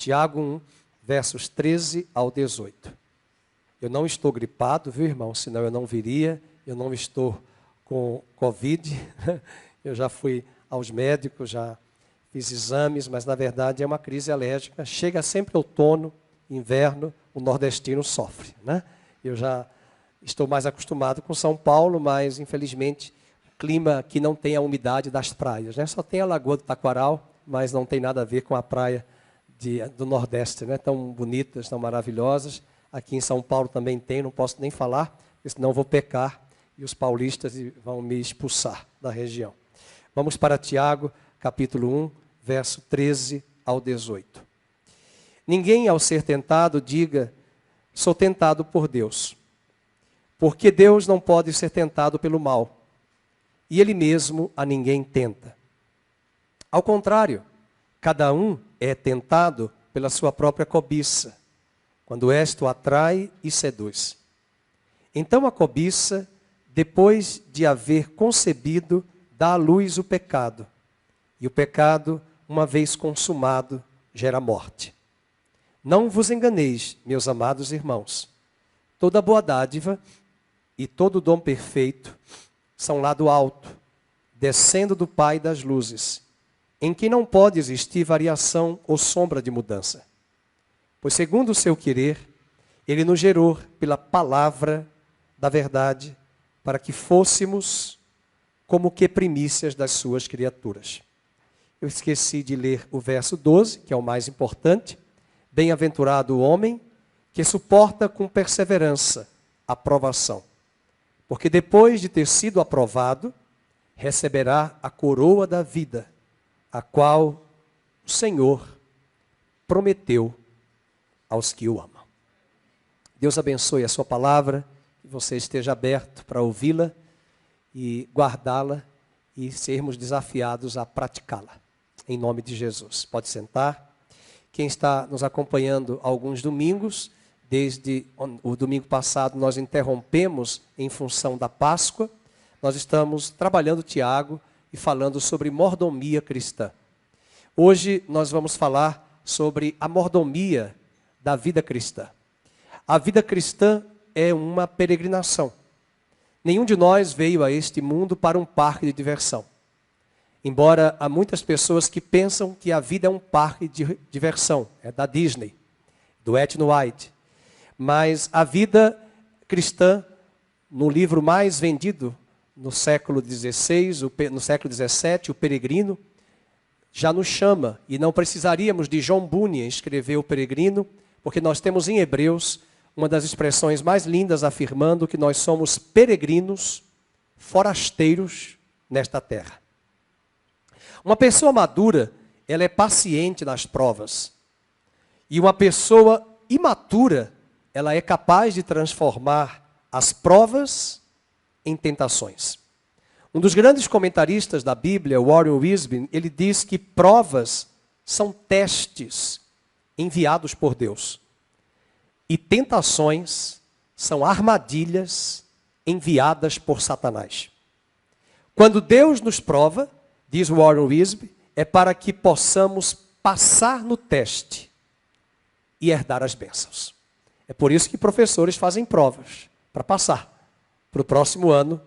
Tiago 1, versos 13 ao 18. Eu não estou gripado, viu, irmão? Senão eu não viria. Eu não estou com Covid. Eu já fui aos médicos, já fiz exames, mas na verdade é uma crise alérgica. Chega sempre outono, inverno, o nordestino sofre, né? Eu já estou mais acostumado com São Paulo, mas infelizmente o clima aqui não tem a umidade das praias, né? Só tem a Lagoa do Taquaral, mas não tem nada a ver com a praia do Nordeste, né? Tão bonitas, tão maravilhosas. Aqui em São Paulo também tem, não posso nem falar, porque senão vou pecar e os paulistas vão me expulsar da região. Vamos para Tiago, capítulo 1, verso 13 ao 18. Ninguém, ao ser tentado, diga, sou tentado por Deus. Porque Deus não pode ser tentado pelo mal. E Ele mesmo a ninguém tenta. Ao contrário, cada um é tentado pela sua própria cobiça, quando esta o atrai e seduz. Então a cobiça, depois de haver concebido, dá à luz o pecado. E o pecado, uma vez consumado, gera morte. Não vos enganeis, meus amados irmãos. Toda boa dádiva e todo dom perfeito são lá do alto, descendo do Pai das luzes, em que não pode existir variação ou sombra de mudança. Pois segundo o seu querer, Ele nos gerou pela palavra da verdade, para que fôssemos como que primícias das suas criaturas. Eu esqueci de ler o verso 12, que é o mais importante. Bem-aventurado o homem que suporta com perseverança a provação, porque depois de ter sido aprovado, receberá a coroa da vida, a qual o Senhor prometeu aos que o amam. Deus abençoe a sua palavra, que você esteja aberto para ouvi-la e guardá-la e sermos desafiados a praticá-la. Em nome de Jesus. Pode sentar. Quem está nos acompanhando há alguns domingos, desde o domingo passado nós interrompemos em função da Páscoa, nós estamos trabalhando Tiago e falando sobre mordomia cristã. Hoje nós vamos falar sobre a mordomia da vida cristã. A vida cristã é uma peregrinação. Nenhum de nós veio a este mundo para um parque de diversão. Embora há muitas pessoas que pensam que a vida é um parque de diversão, é da Disney, do Etno White. Mas a vida cristã, no livro mais vendido no século XVI, no século XVII, O Peregrino, já nos chama, e não precisaríamos de John Bunyan escrever O Peregrino, porque nós temos em Hebreus uma das expressões mais lindas afirmando que nós somos peregrinos, forasteiros nesta terra. Uma pessoa madura, ela é paciente nas provas. E uma pessoa imatura, ela é capaz de transformar as provas em tentações. Um dos grandes comentaristas da Bíblia, Warren Wiersbe, ele diz que provas são testes enviados por Deus. E tentações são armadilhas enviadas por Satanás. Quando Deus nos prova, diz Warren Wiersbe, é para que possamos passar no teste e herdar as bênçãos. É por isso que professores fazem provas, para passar para o próximo ano,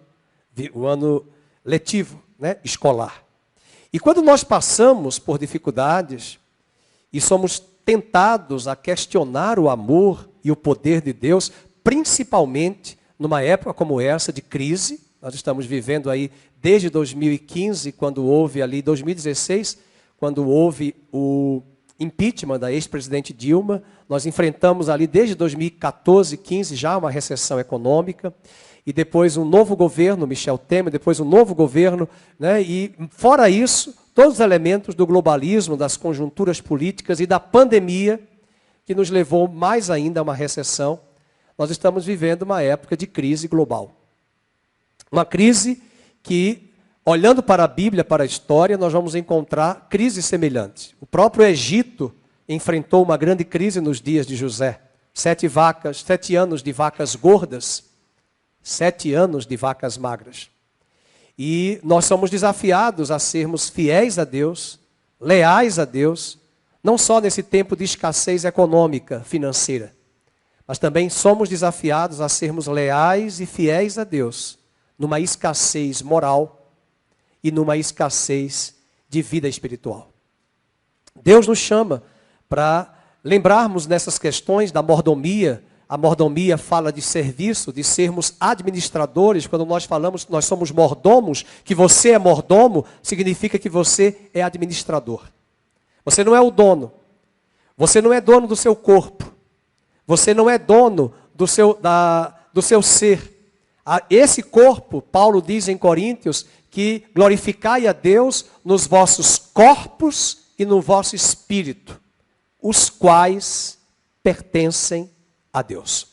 o ano letivo, né, escolar. E quando nós passamos por dificuldades e somos tentados a questionar o amor e o poder de Deus, principalmente numa época como essa de crise, nós estamos vivendo aí desde 2015, quando houve ali, 2016, quando houve o impeachment da ex-presidente Dilma, nós enfrentamos ali desde 2014, 15 já uma recessão econômica, e depois um novo governo, Michel Temer, depois um novo governo, né? E fora isso, todos os elementos do globalismo, das conjunturas políticas e da pandemia, que nos levou mais ainda a uma recessão, nós estamos vivendo uma época de crise global. Uma crise que, olhando para a Bíblia, para a história, nós vamos encontrar crises semelhantes. O próprio Egito enfrentou uma grande crise nos dias de José. 7 anos de vacas gordas, 7 anos de vacas magras. E nós somos desafiados a sermos fiéis a Deus, leais a Deus, Não só nesse tempo de escassez econômica, financeira, mas também somos desafiados a sermos leais e fiéis a Deus numa escassez moral e numa escassez de vida espiritual. Deus nos chama para lembrarmos nessas questões da mordomia. A mordomia fala de serviço, de sermos administradores. Quando nós falamos que nós somos mordomos, que você é mordomo, significa que você é administrador. Você não é o dono. Você não é dono do seu corpo. Você não é dono do seu ser. Esse corpo, Paulo diz em Coríntios, que glorificai a Deus nos vossos corpos e no vosso espírito, os quais pertencem a Deus.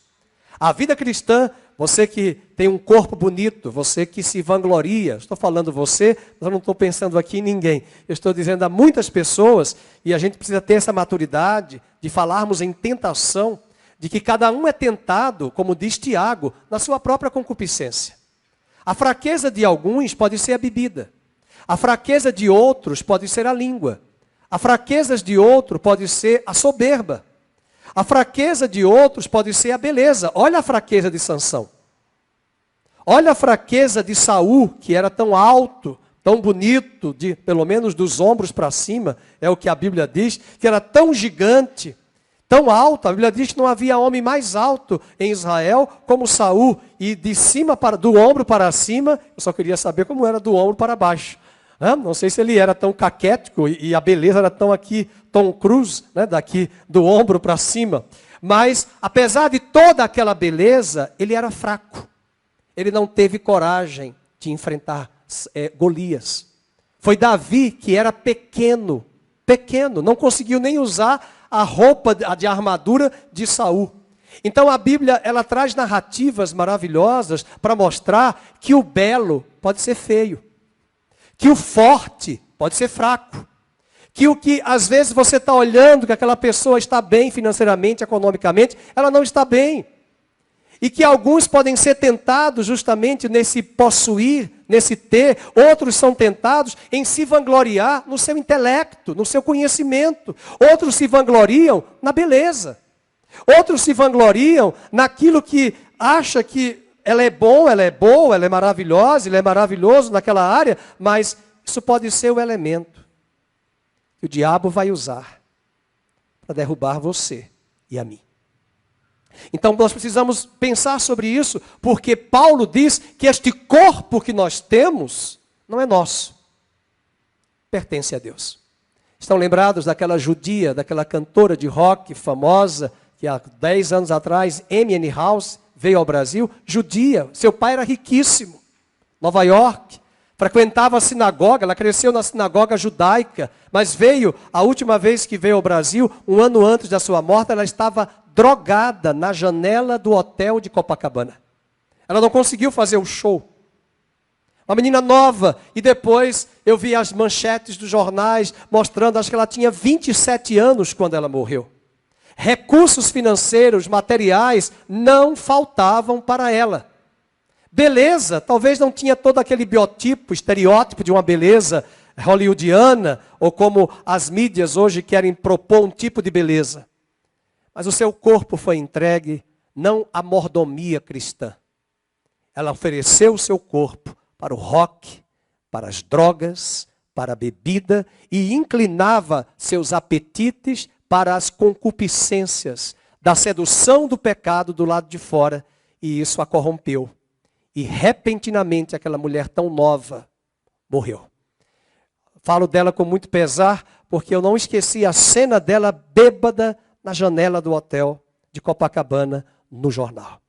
A vida cristã, você que tem um corpo bonito, você que se vangloria, estou falando você, mas eu não estou pensando aqui em ninguém. Eu estou dizendo a muitas pessoas, e a gente precisa ter essa maturidade de falarmos em tentação, de que cada um é tentado, como diz Tiago, na sua própria concupiscência. A fraqueza de alguns pode ser a bebida. A fraqueza de outros pode ser a língua. A fraqueza de outro pode ser a soberba. A fraqueza de outros pode ser a beleza. Olha a fraqueza de Sansão. Olha a fraqueza de Saul, que era tão alto, tão bonito, pelo menos dos ombros para cima, é o que a Bíblia diz, que era tão gigante, tão alto. A Bíblia diz que não havia homem mais alto em Israel como Saul. E de cima do ombro para cima, eu só queria saber como era do ombro para baixo. Não sei se ele era tão caquético e a beleza era tão aqui, Tom Cruise, daqui do ombro para cima. Mas, apesar de toda aquela beleza, ele era fraco. Ele não teve coragem de enfrentar Golias. Foi Davi que era pequeno, não conseguiu nem usar a roupa de armadura de Saul. Então a Bíblia, ela traz narrativas maravilhosas para mostrar que o belo pode ser feio. Que o forte pode ser fraco. Que o que às vezes você está olhando que aquela pessoa está bem financeiramente, economicamente, ela não está bem. E que alguns podem ser tentados justamente nesse possuir, nesse ter. Outros são tentados em se vangloriar no seu intelecto, no seu conhecimento. Outros se vangloriam na beleza. Outros se vangloriam naquilo que acha que ela é bom, ela é boa, ela é maravilhosa, ele é maravilhoso naquela área, mas isso pode ser o elemento que o diabo vai usar para derrubar você e a mim. Então nós precisamos pensar sobre isso, porque Paulo diz que este corpo que nós temos não é nosso, pertence a Deus. Estão lembrados daquela judia, daquela cantora de rock famosa, que há 10 anos atrás, Amy Winehouse, veio ao Brasil, judia, seu pai era riquíssimo, Nova York, frequentava a sinagoga, ela cresceu na sinagoga judaica, mas veio, a última vez que veio ao Brasil, um ano antes da sua morte, ela estava drogada na janela do hotel de Copacabana. Ela não conseguiu fazer o show. Uma menina nova, e depois eu vi as manchetes dos jornais mostrando, acho que ela tinha 27 anos quando ela morreu. Recursos financeiros, materiais, não faltavam para ela. Beleza, talvez não tinha todo aquele biotipo, estereótipo de uma beleza hollywoodiana, ou como as mídias hoje querem propor um tipo de beleza. Mas o seu corpo foi entregue, não à mordomia cristã. Ela ofereceu o seu corpo para o rock, para as drogas, para a bebida, e inclinava seus apetites para as concupiscências da sedução do pecado do lado de fora, e isso a corrompeu. E repentinamente aquela mulher tão nova morreu. Falo dela com muito pesar, porque eu não esqueci a cena dela bêbada na janela do hotel de Copacabana, no jornal.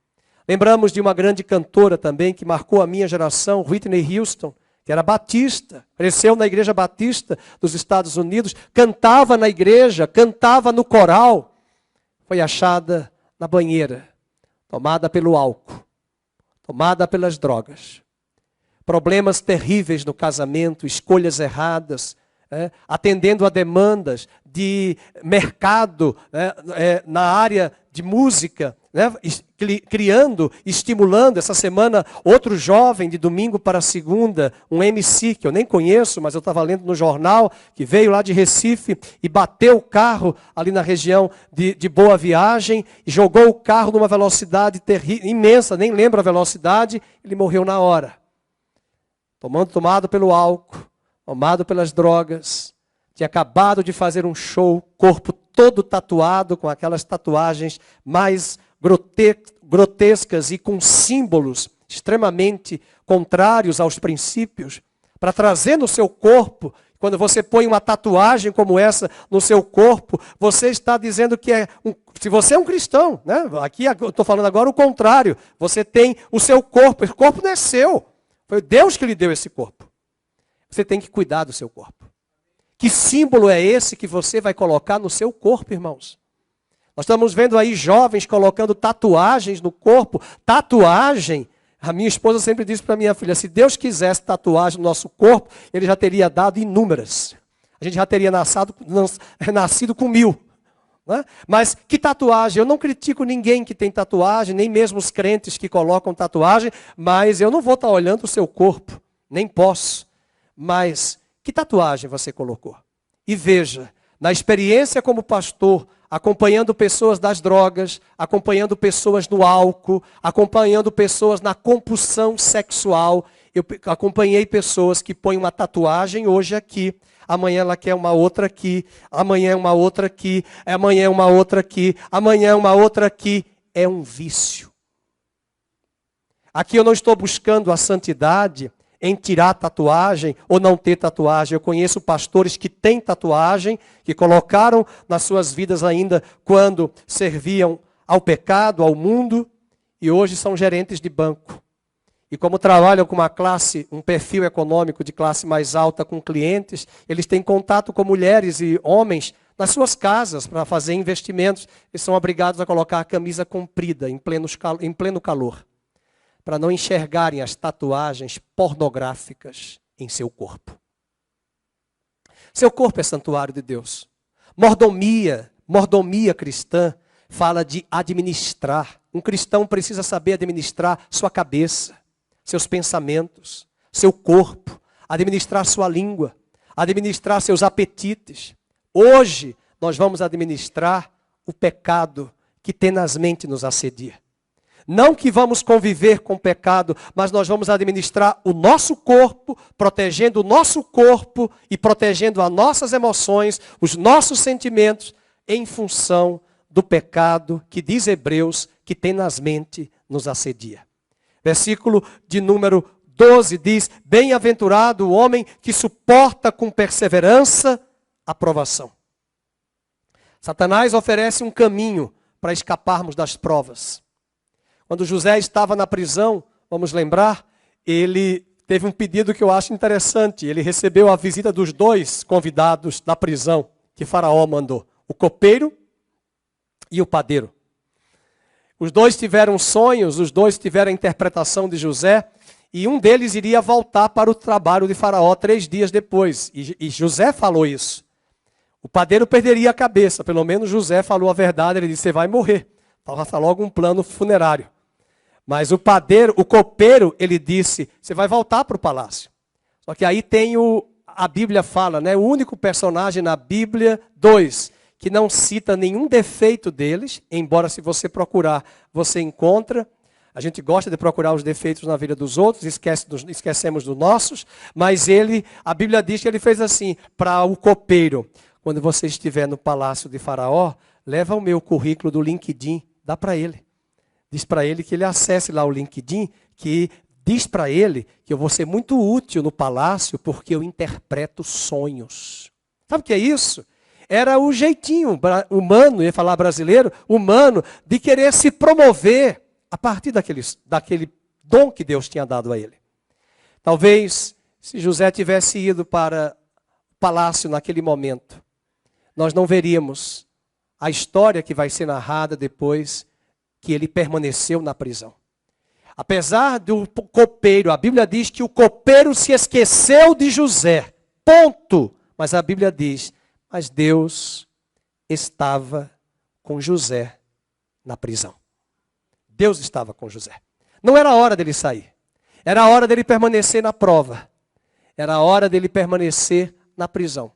Lembramos de uma grande cantora também que marcou a minha geração, Whitney Houston, que era batista, cresceu na igreja batista dos Estados Unidos, cantava na igreja, cantava no coral, foi achada na banheira, tomada pelo álcool, tomada pelas drogas. Problemas terríveis no casamento, escolhas erradas, atendendo a demandas de mercado na área de música, né, criando, estimulando. Essa semana, outro jovem de domingo para segunda, um MC que eu nem conheço, mas eu estava lendo no jornal, que veio lá de Recife e bateu o carro ali na região de Boa Viagem, e jogou o carro numa velocidade imensa, nem lembro a velocidade, ele morreu na hora. Tomado pelo álcool, tomado pelas drogas, tinha acabado de fazer um show, corpo todo tatuado, com aquelas tatuagens mais grotescas e com símbolos extremamente contrários aos princípios, para trazer no seu corpo. Quando você põe uma tatuagem como essa no seu corpo, você está dizendo que se você é um cristão, né? Aqui eu estou falando agora o contrário, você tem o seu corpo, esse corpo não é seu, foi Deus que lhe deu esse corpo. Você tem que cuidar do seu corpo. Que símbolo é esse que você vai colocar no seu corpo, irmãos? Nós estamos vendo aí jovens colocando tatuagens no corpo. Tatuagem, a minha esposa sempre disse para minha filha, se Deus quisesse tatuagem no nosso corpo, Ele já teria dado inúmeras. A gente já teria nascido com 1000. Né? Mas que tatuagem? Eu não critico ninguém que tem tatuagem, nem mesmo os crentes que colocam tatuagem, mas eu não vou estar olhando o seu corpo, nem posso. Mas que tatuagem você colocou? E veja, na experiência como pastor, acompanhando pessoas das drogas, acompanhando pessoas no álcool, acompanhando pessoas na compulsão sexual, eu acompanhei pessoas que põem uma tatuagem hoje aqui, amanhã ela quer uma outra aqui, amanhã uma outra aqui, amanhã uma outra aqui, amanhã uma outra aqui. É um vício. Aqui eu não estou buscando a santidade em tirar tatuagem ou não ter tatuagem. Eu conheço pastores que têm tatuagem, que colocaram nas suas vidas ainda quando serviam ao pecado, ao mundo, e hoje são gerentes de banco. E como trabalham com uma classe, um perfil econômico de classe mais alta com clientes, eles têm contato com mulheres e homens nas suas casas para fazer investimentos. Eles são obrigados a colocar a camisa comprida em pleno calor, para não enxergarem as tatuagens pornográficas em seu corpo. Seu corpo é santuário de Deus. Mordomia cristã fala de administrar. Um cristão precisa saber administrar sua cabeça, seus pensamentos, seu corpo, administrar sua língua, administrar seus apetites. Hoje nós vamos administrar o pecado que tenazmente nos assedia. Não que vamos conviver com o pecado, mas nós vamos administrar o nosso corpo, protegendo o nosso corpo e protegendo as nossas emoções, os nossos sentimentos, em função do pecado que diz Hebreus, que tenazmente nos assedia. Versículo de número 12 diz, bem-aventurado o homem que suporta com perseverança a provação. Satanás oferece um caminho para escaparmos das provas. Quando José estava na prisão, vamos lembrar, ele teve um pedido que eu acho interessante. Ele recebeu a visita dos 2 convidados da prisão que Faraó mandou, o copeiro e o padeiro. Os 2 tiveram sonhos, os 2 tiveram a interpretação de José, e um deles iria voltar para o trabalho de Faraó 3 dias depois. E José falou isso. O padeiro perderia a cabeça, pelo menos José falou a verdade, ele disse, você vai morrer. Faça logo um plano funerário. Mas o padeiro, o copeiro, ele disse, você vai voltar para o palácio. Só que aí tem a Bíblia fala, né, o único personagem na Bíblia, 2, que não cita nenhum defeito deles, embora se você procurar, você encontra. A gente gosta de procurar os defeitos na vida dos outros, esquecemos dos nossos, mas a Bíblia diz que ele fez assim, para o copeiro, quando você estiver no palácio de Faraó, leva o meu currículo do LinkedIn, dá para ele. Diz para ele que ele acesse lá o LinkedIn, que diz para ele que eu vou ser muito útil no palácio porque eu interpreto sonhos. Sabe o que é isso? Era o jeitinho humano, ia falar brasileiro, humano, de querer se promover a partir daquele dom que Deus tinha dado a ele. Talvez, se José tivesse ido para o palácio naquele momento, nós não veríamos a história que vai ser narrada depois que ele permaneceu na prisão. Apesar do copeiro, a Bíblia diz que o copeiro se esqueceu de José. Ponto. Mas a Bíblia diz, mas Deus estava com José na prisão. Deus estava com José. Não era a hora dele sair. Era a hora dele permanecer na prova. Era a hora dele permanecer na prisão.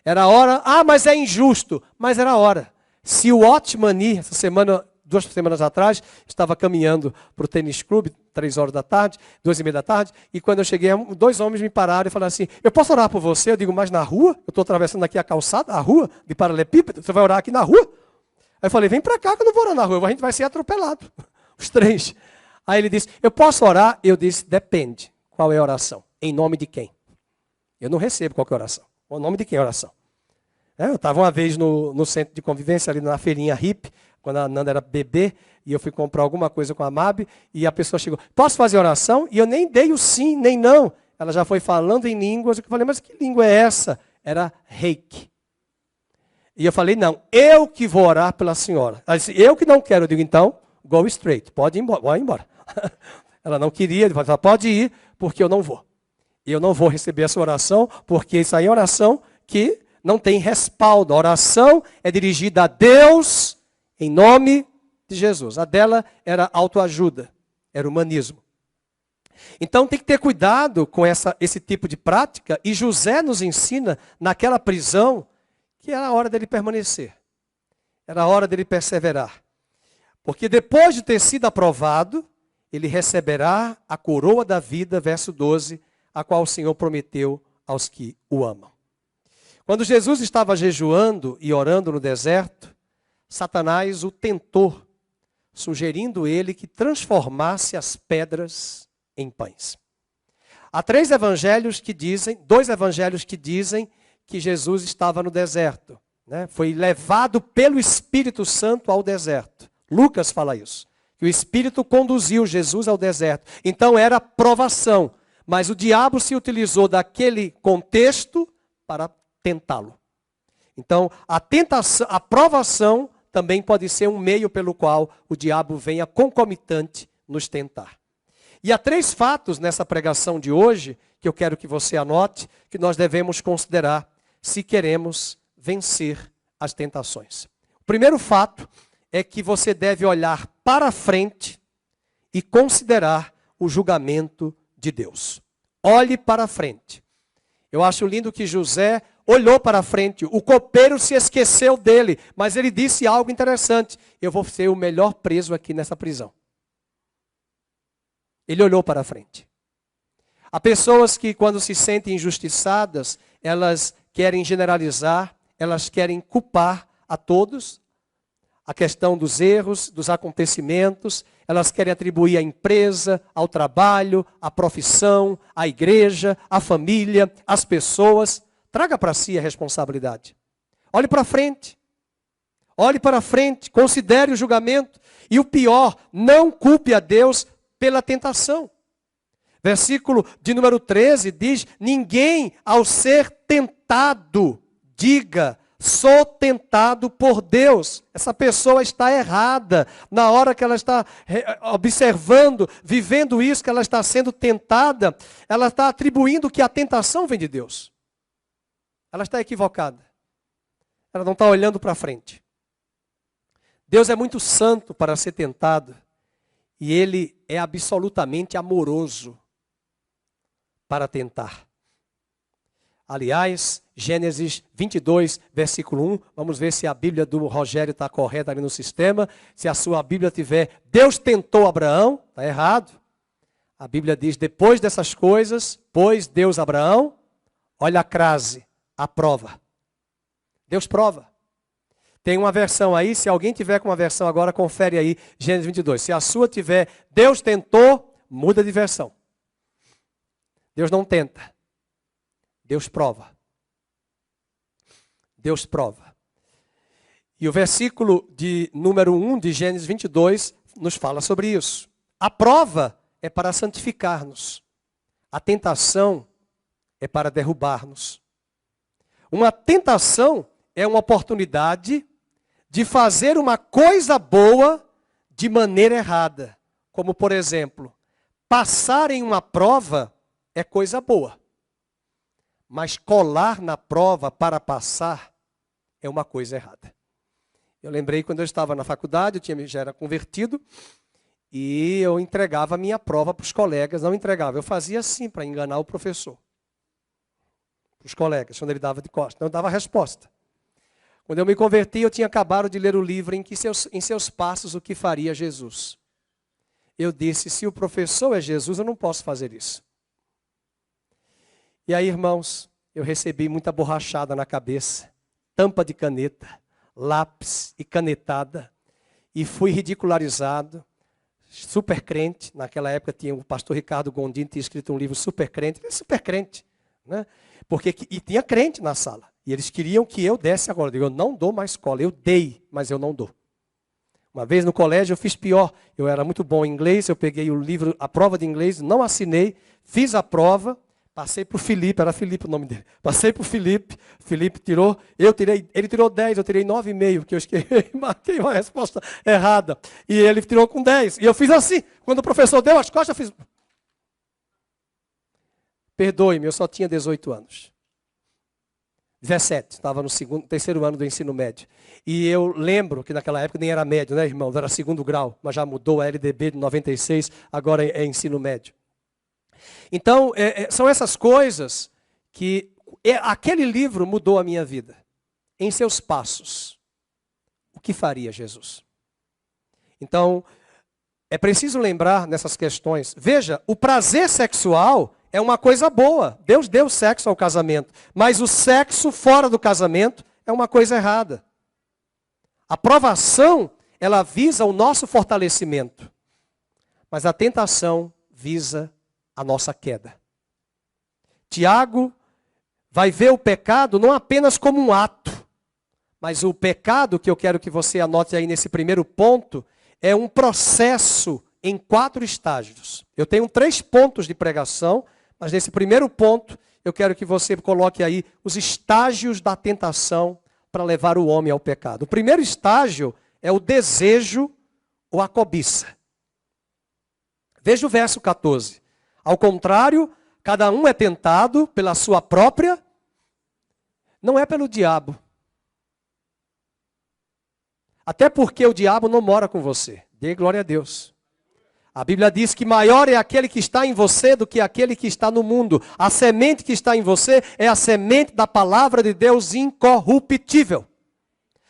Era a hora, mas é injusto. Mas era a hora. Se o Otmani, essa semana, 2 semanas atrás, estava caminhando para o tênis clube, 3 horas da tarde, 2h30 da tarde, e quando eu cheguei, 2 homens me pararam e falaram assim, eu posso orar por você? Eu digo, mas na rua? Eu estou atravessando aqui a calçada, a rua, de paralelepípedo, você vai orar aqui na rua? Aí eu falei, vem para cá que eu não vou orar na rua, a gente vai ser atropelado, os 3. Aí ele disse, eu posso orar? Eu disse, depende, qual é a oração? Em nome de quem? Eu não recebo qualquer oração. O nome de quem é a oração? Eu estava uma vez no centro de convivência, ali na feirinha hippie, quando a Nanda era bebê, e eu fui comprar alguma coisa com a Mab, e a pessoa chegou, posso fazer oração? E eu nem dei o sim, nem não. Ela já foi falando em línguas, eu falei, mas que língua é essa? Era reiki. E eu falei, não, eu que vou orar pela senhora. Ela disse, eu que não quero. Eu digo, então, go straight, pode ir embora. Vai embora. Ela não queria, ele falou, pode ir, porque eu não vou. Eu não vou receber essa oração, porque isso aí é oração que não tem respaldo. A oração é dirigida a Deus em nome de Jesus. A dela era autoajuda, era humanismo. Então tem que ter cuidado com esse tipo de prática. E José nos ensina, naquela prisão, que era a hora dele permanecer. Era a hora dele perseverar. Porque depois de ter sido aprovado, ele receberá a coroa da vida, verso 12, a qual o Senhor prometeu aos que o amam. Quando Jesus estava jejuando e orando no deserto, Satanás o tentou, sugerindo ele que transformasse as pedras em pães. Há 2 evangelhos que dizem que Jesus estava no deserto, né? Foi levado pelo Espírito Santo ao deserto. Lucas fala isso, que o Espírito conduziu Jesus ao deserto. Então era provação, mas o diabo se utilizou daquele contexto para tentá-lo. Então a tentação, a provação também pode ser um meio pelo qual o diabo venha concomitante nos tentar. E há 3 fatos nessa pregação de hoje, que eu quero que você anote, que nós devemos considerar se queremos vencer as tentações. O primeiro fato é que você deve olhar para frente e considerar o julgamento de Deus. Olhe para frente. Eu acho lindo que José olhou para frente, o copeiro se esqueceu dele, mas ele disse algo interessante, eu vou ser o melhor preso aqui nessa prisão. Ele olhou para frente. Há pessoas que quando se sentem injustiçadas, elas querem generalizar, elas querem culpar a todos, a questão dos erros, dos acontecimentos, elas querem atribuir à empresa, ao trabalho, à profissão, à igreja, à família, às pessoas. Traga para si a responsabilidade. Olhe para frente. Olhe para frente, considere o julgamento. E o pior, não culpe a Deus pela tentação. Versículo de número 13 diz, ninguém ao ser tentado, diga, sou tentado por Deus. Essa pessoa está errada. Na hora que ela está observando, vivendo isso, que ela está sendo tentada, ela está atribuindo que a tentação vem de Deus. Ela está equivocada. Ela não está olhando para frente. Deus é muito santo para ser tentado. E Ele é absolutamente amoroso para tentar. Aliás, Gênesis 22, versículo 1. Vamos ver se a Bíblia do Rogério está correta ali no sistema. Se a sua Bíblia tiver, Deus tentou Abraão. Está errado. A Bíblia diz, depois dessas coisas, pôs Deus Abraão. Olha a crase, a prova. Deus prova. Tem uma versão aí, se alguém tiver com uma versão agora, confere aí, Gênesis 22. Se a sua tiver, Deus tentou, muda de versão. Deus não tenta. Deus prova. Deus prova. E o versículo de número 1 de Gênesis 22 nos fala sobre isso. A prova é para santificar-nos. A tentação é para derrubar-nos. Uma tentação é uma oportunidade de fazer uma coisa boa de maneira errada. Como, por exemplo, passar em uma prova é coisa boa. Mas colar na prova para passar é uma coisa errada. Eu lembrei quando eu estava na faculdade, já era convertido, e eu entregava a minha prova para os colegas. Não entregava, eu fazia assim para enganar o professor. Para os colegas, quando ele dava de costas. Então eu dava a resposta. Quando eu me converti, eu tinha acabado de ler o livro em seus passos o que faria Jesus. Eu disse, se o professor é Jesus, eu não posso fazer isso. E aí, irmãos, eu recebi muita borrachada na cabeça, tampa de caneta, lápis e canetada, e fui ridicularizado, super crente. Naquela época tinha o pastor Ricardo Gondim, tinha escrito um livro super crente, né? E tinha crente na sala. E eles queriam que eu desse agora. Eu digo, eu não dou mais cola. Eu dei, mas eu não dou. Uma vez no colégio eu fiz pior. Eu era muito bom em inglês, eu peguei o livro, a prova de inglês, não assinei, fiz a prova, passei para o Felipe, era Felipe o nome dele. Passei para o Felipe tirou, ele tirou 10, eu tirei 9,5, porque eu marquei uma resposta errada. E ele tirou com 10. E eu fiz assim, quando o professor deu as costas, eu fiz... Perdoe-me, eu só tinha 18 anos. 17, estava no terceiro ano do ensino médio. E eu lembro que naquela época nem era médio, né, irmão? Era segundo grau, mas já mudou a LDB de 96, agora é ensino médio. Então, são essas coisas que... aquele livro mudou a minha vida. Em seus passos. O que faria Jesus? Então, é preciso lembrar nessas questões. Veja, o prazer sexual... é uma coisa boa. Deus deu sexo ao casamento. Mas o sexo fora do casamento é uma coisa errada. A provação, ela visa o nosso fortalecimento. Mas a tentação visa a nossa queda. Tiago vai ver o pecado não apenas como um ato. Mas o pecado, que eu quero que você anote aí nesse primeiro ponto, é um processo em 4 estágios. Eu tenho 3 pontos de pregação. Mas nesse primeiro ponto, eu quero que você coloque aí os estágios da tentação para levar o homem ao pecado. O primeiro estágio é o desejo ou a cobiça. Veja o verso 14. Ao contrário, cada um é tentado pela sua própria, não é pelo diabo. Até porque o diabo não mora com você. Dê glória a Deus. A Bíblia diz que maior é aquele que está em você do que aquele que está no mundo. A semente que está em você é a semente da palavra de Deus incorruptível.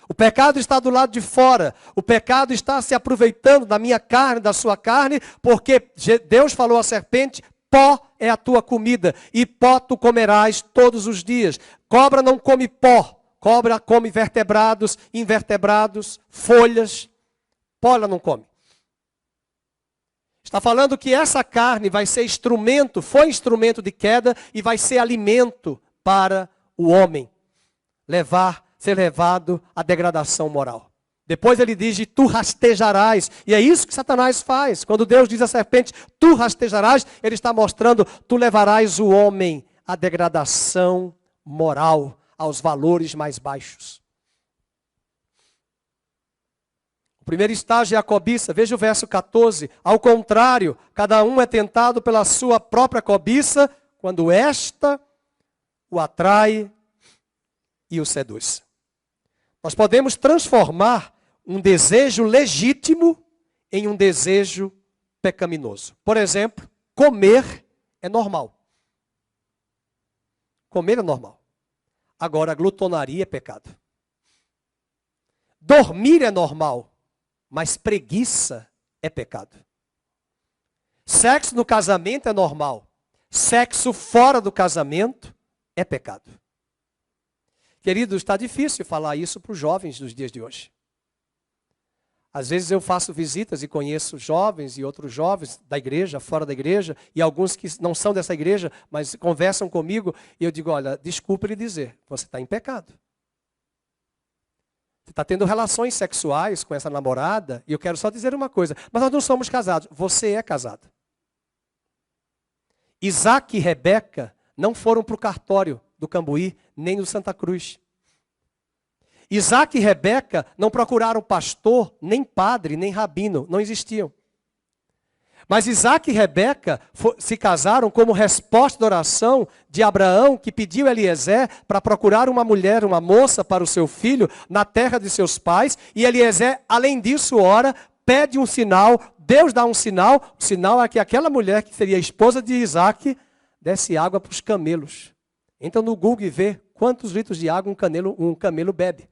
O pecado está do lado de fora. O pecado está se aproveitando da minha carne, da sua carne, porque Deus falou à serpente, pó é a tua comida, e pó tu comerás todos os dias. Cobra não come pó, cobra come vertebrados, invertebrados, folhas. Pó ela não come. Está falando que essa carne vai ser instrumento, foi instrumento de queda e vai ser alimento para o homem. Ser levado à degradação moral. Depois ele diz, de tu rastejarás. E é isso que Satanás faz. Quando Deus diz à serpente, tu rastejarás, ele está mostrando, tu levarás o homem à degradação moral, aos valores mais baixos. O primeiro estágio é a cobiça. Veja o verso 14. Ao contrário, cada um é tentado pela sua própria cobiça, quando esta o atrai e o seduz. Nós podemos transformar um desejo legítimo em um desejo pecaminoso. Por exemplo, comer é normal. Comer é normal. Agora, a glutonaria é pecado. Dormir é normal. Mas preguiça é pecado. Sexo no casamento é normal. Sexo fora do casamento é pecado. Queridos, está difícil falar isso para os jovens dos dias de hoje. Às vezes eu faço visitas e conheço jovens e outros jovens da igreja, fora da igreja, e alguns que não são dessa igreja, mas conversam comigo, e eu digo, olha, desculpe lhe dizer, você está em pecado. Você está tendo relações sexuais com essa namorada, e eu quero só dizer uma coisa, mas nós não somos casados, você é casado. Isaac e Rebeca não foram para o cartório do Cambuí, nem do Santa Cruz. Isaac e Rebeca não procuraram pastor, nem padre, nem rabino, não existiam. Mas Isaac e Rebeca se casaram como resposta da oração de Abraão, que pediu a Eliezer para procurar uma mulher, uma moça para o seu filho, na terra de seus pais. E Eliezer, além disso, ora, pede um sinal, Deus dá um sinal. O sinal é que aquela mulher, que seria a esposa de Isaac, desse água para os camelos. Entra no Google e vê quantos litros de água um camelo bebe.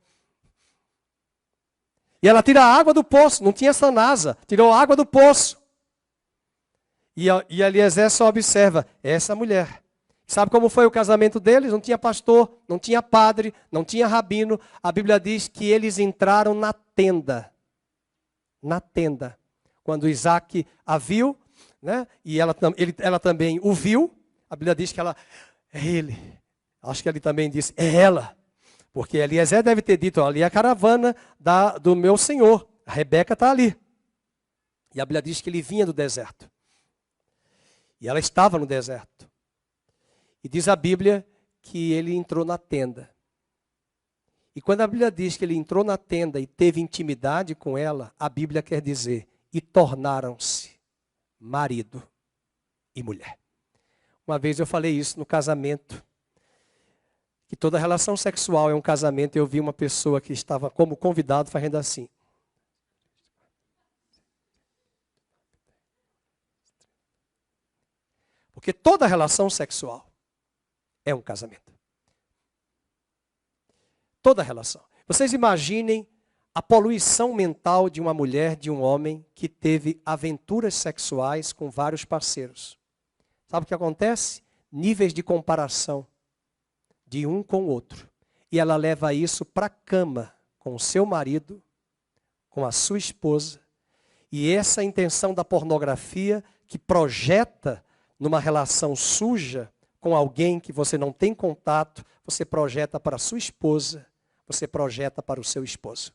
E ela tira a água do poço, não tinha Sanasa, tirou a água do poço. E Eliezer só observa essa mulher. Sabe como foi o casamento deles? Não tinha pastor, não tinha padre, não tinha rabino. A Bíblia diz que eles entraram na tenda. Na tenda. Quando Isaac a viu, né? E ela também o viu, a Bíblia diz que ela, é ele. Acho que ele também disse, é ela. Porque Eliezer deve ter dito, ali é a caravana do meu senhor. A Rebeca está ali. E a Bíblia diz que ele vinha do deserto. E ela estava no deserto. E diz a Bíblia que ele entrou na tenda. E quando a Bíblia diz que ele entrou na tenda e teve intimidade com ela, a Bíblia quer dizer, e tornaram-se marido e mulher. Uma vez eu falei isso no casamento, que toda relação sexual é um casamento. Eu vi uma pessoa que estava como convidado fazendo assim. Porque toda relação sexual é um casamento. Toda relação. Vocês imaginem a poluição mental de uma mulher, de um homem que teve aventuras sexuais com vários parceiros. Sabe o que acontece? Níveis de comparação de um com o outro. E ela leva isso para a cama com o seu marido, com a sua esposa. E essa intenção da pornografia que projeta numa relação suja com alguém que você não tem contato, você projeta para a sua esposa, você projeta para o seu esposo.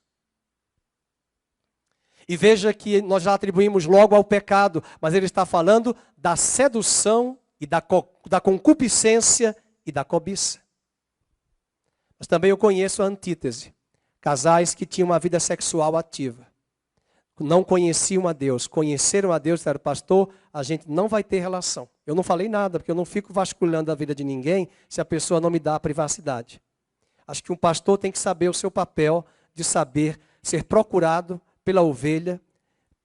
E veja que nós já atribuímos logo ao pecado, mas ele está falando da sedução e da concupiscência e da cobiça. Mas também eu conheço a antítese. Casais que tinham uma vida sexual ativa. Não conheciam a Deus, conheceram a Deus, disseram, pastor, a gente não vai ter relação. Eu não falei nada, porque eu não fico vasculhando a vida de ninguém se a pessoa não me dá a privacidade. Acho que um pastor tem que saber o seu papel de saber ser procurado pela ovelha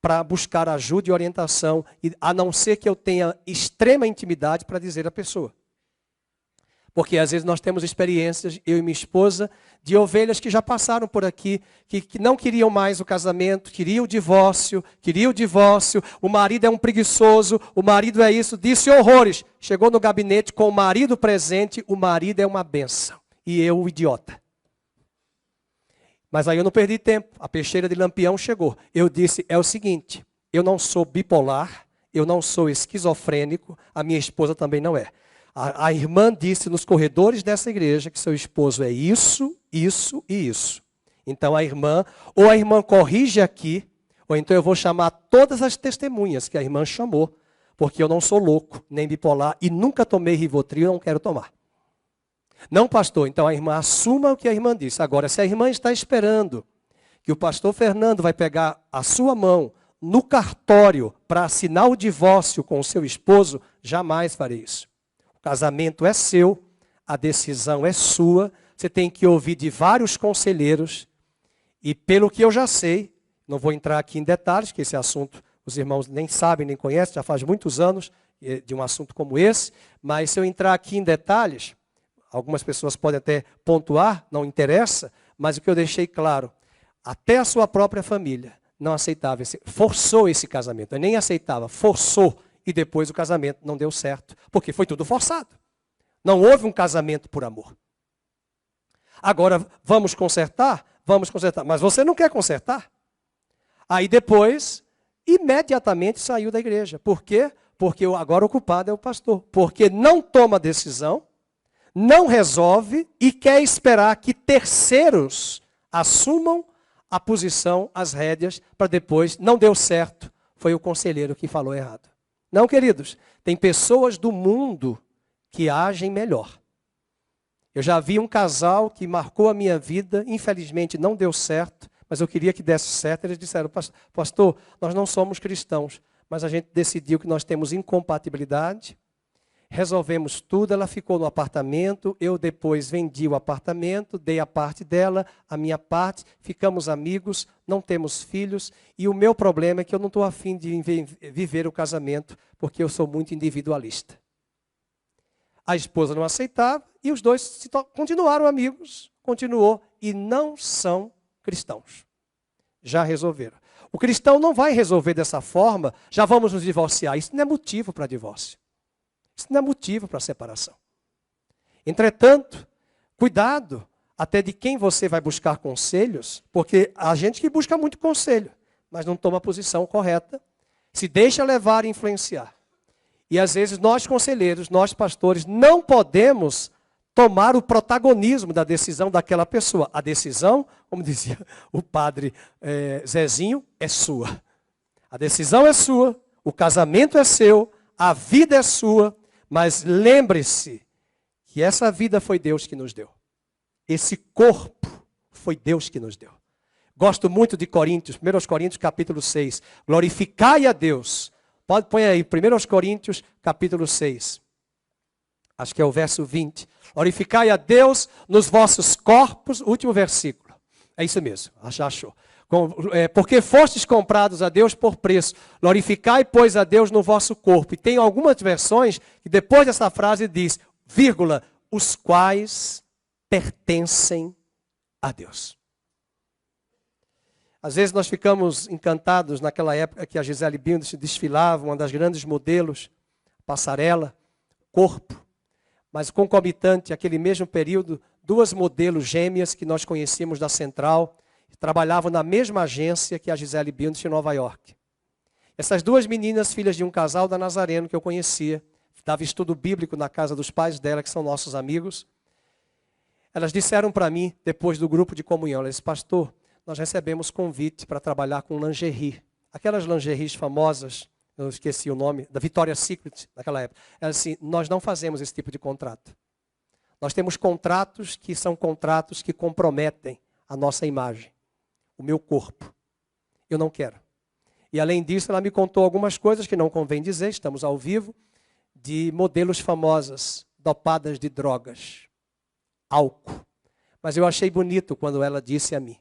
para buscar ajuda e orientação, a não ser que eu tenha extrema intimidade para dizer à pessoa. Porque às vezes nós temos experiências, eu e minha esposa, de ovelhas que já passaram por aqui, que não queriam mais o casamento, queriam o divórcio, o marido é um preguiçoso, o marido é isso, disse horrores. Chegou no gabinete com o marido presente, o marido é uma bênção. E eu, o idiota. Mas aí eu não perdi tempo, a peixeira de Lampião chegou. Eu disse, é o seguinte, eu não sou bipolar, eu não sou esquizofrênico, a minha esposa também não é. A irmã disse nos corredores dessa igreja que seu esposo é isso, isso e isso. Então a irmã corrige aqui, ou então eu vou chamar todas as testemunhas que a irmã chamou, porque eu não sou louco, nem bipolar, e nunca tomei Rivotril, não quero tomar. Não, pastor, então a irmã assuma o que a irmã disse. Agora, se a irmã está esperando que o pastor Fernando vai pegar a sua mão no cartório para assinar o divórcio com o seu esposo, jamais farei isso. O casamento é seu, a decisão é sua, você tem que ouvir de vários conselheiros, e pelo que eu já sei, não vou entrar aqui em detalhes, que esse assunto os irmãos nem sabem, nem conhecem, já faz muitos anos de um assunto como esse, mas se eu entrar aqui em detalhes, algumas pessoas podem até pontuar, não interessa, mas o que eu deixei claro, até a sua própria família não aceitava, forçou esse casamento, eu nem aceitava, forçou, e depois o casamento não deu certo, porque foi tudo forçado. Não houve um casamento por amor. Agora, vamos consertar? Vamos consertar. Mas você não quer consertar? Aí depois, imediatamente saiu da igreja. Por quê? Porque agora o culpado é o pastor. Porque não toma decisão, não resolve e quer esperar que terceiros assumam a posição, as rédeas, para depois, não deu certo, foi o conselheiro que falou errado. Não, queridos, tem pessoas do mundo que agem melhor. Eu já vi um casal que marcou a minha vida, infelizmente não deu certo, mas eu queria que desse certo. Eles disseram, pastor, nós não somos cristãos, mas a gente decidiu que nós temos incompatibilidade. Resolvemos tudo, ela ficou no apartamento, eu depois vendi o apartamento, dei a parte dela, a minha parte, ficamos amigos, não temos filhos, e o meu problema é que eu não estou afim de viver o casamento, porque eu sou muito individualista. A esposa não aceitava, e os dois continuaram amigos, continuou, e não são cristãos. Já resolveram. O cristão não vai resolver dessa forma, já vamos nos divorciar, isso não é motivo para divórcio. Isso não é motivo para separação. Entretanto, cuidado até de quem você vai buscar conselhos, porque há gente que busca muito conselho, mas não toma a posição correta, se deixa levar e influenciar. E às vezes nós conselheiros, nós pastores, não podemos tomar o protagonismo da decisão daquela pessoa. A decisão, como dizia o padre Zezinho, é sua. A decisão é sua, o casamento é seu, a vida é sua. Mas lembre-se que essa vida foi Deus que nos deu. Esse corpo foi Deus que nos deu. Gosto muito de Coríntios, 1 Coríntios capítulo 6. Glorificai a Deus. Pode pôr aí, 1 Coríntios capítulo 6. Acho que é o verso 20. Glorificai a Deus nos vossos corpos. Último versículo. É isso mesmo, já achou. Porque fostes comprados a Deus por preço. Glorificai, pois, a Deus no vosso corpo. E tem algumas versões que depois dessa frase diz, vírgula, os quais pertencem a Deus. Às vezes nós ficamos encantados naquela época que a Gisele Bündchen desfilava, uma das grandes modelos, passarela, corpo. Mas concomitante, aquele mesmo período, duas modelos gêmeas que nós conhecíamos da Central, trabalhavam na mesma agência que a Gisele Bündchen em Nova York. Essas duas meninas, filhas de um casal da Nazareno que eu conhecia, dava estudo bíblico na casa dos pais dela, que são nossos amigos. Elas disseram para mim, depois do grupo de comunhão, elas disseram, pastor, nós recebemos convite para trabalhar com lingerie. Aquelas lingeries famosas, eu esqueci o nome, da Victoria's Secret, naquela época. Elas assim, nós não fazemos esse tipo de contrato. Nós temos contratos que são contratos que comprometem a nossa imagem. O meu corpo. Eu não quero. E além disso, ela me contou algumas coisas que não convém dizer, estamos ao vivo, de modelos famosas, dopadas de drogas, álcool. Mas eu achei bonito quando ela disse a mim,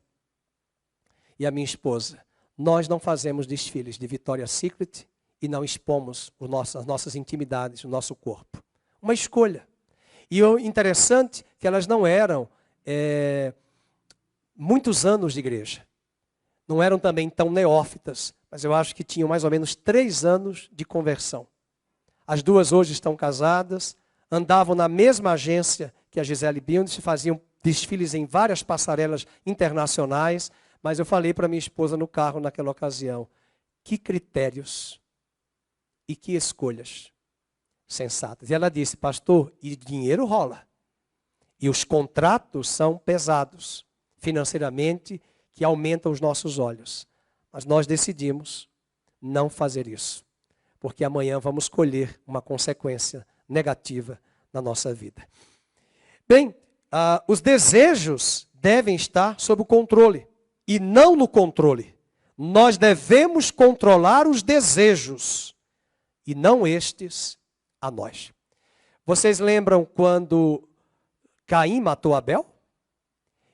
e a minha esposa, nós não fazemos desfiles de Victoria's Secret e não expomos as nossas intimidades, o nosso corpo. Uma escolha. E o interessante que elas não eram muitos anos de igreja. Não eram também tão neófitas, mas eu acho que tinham mais ou menos 3 anos de conversão. As duas hoje estão casadas, andavam na mesma agência que a Gisele Bündchen, faziam desfiles em várias passarelas internacionais, mas eu falei para minha esposa no carro naquela ocasião, que critérios e que escolhas sensatas. E ela disse, pastor, e dinheiro rola. E os contratos são pesados, financeiramente, que aumentam os nossos olhos. Mas nós decidimos não fazer isso. Porque amanhã vamos colher uma consequência negativa na nossa vida. Bem, os desejos devem estar sob o controle. E não no controle. Nós devemos controlar os desejos. E não estes a nós. Vocês lembram quando Caim matou Abel?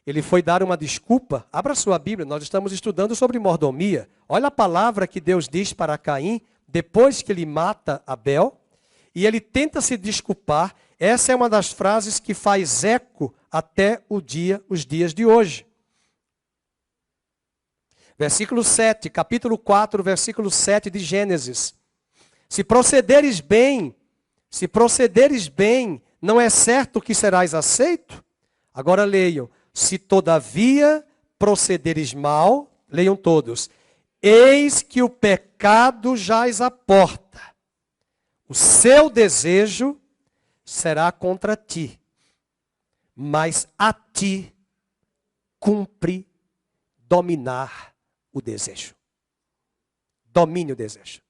Ele foi dar uma desculpa. Abra sua Bíblia, nós estamos estudando sobre mordomia. Olha a palavra que Deus diz para Caim, depois que ele mata Abel. E ele tenta se desculpar. Essa é uma das frases que faz eco até os dias de hoje. Versículo 7, capítulo 4, versículo 7 de Gênesis. Se procederes bem, não é certo que serás aceito? Agora leiam. Se todavia procederes mal, leiam todos. Eis que o pecado jaz à porta. O seu desejo será contra ti, mas a ti cumpre dominar o desejo. Domine o desejo.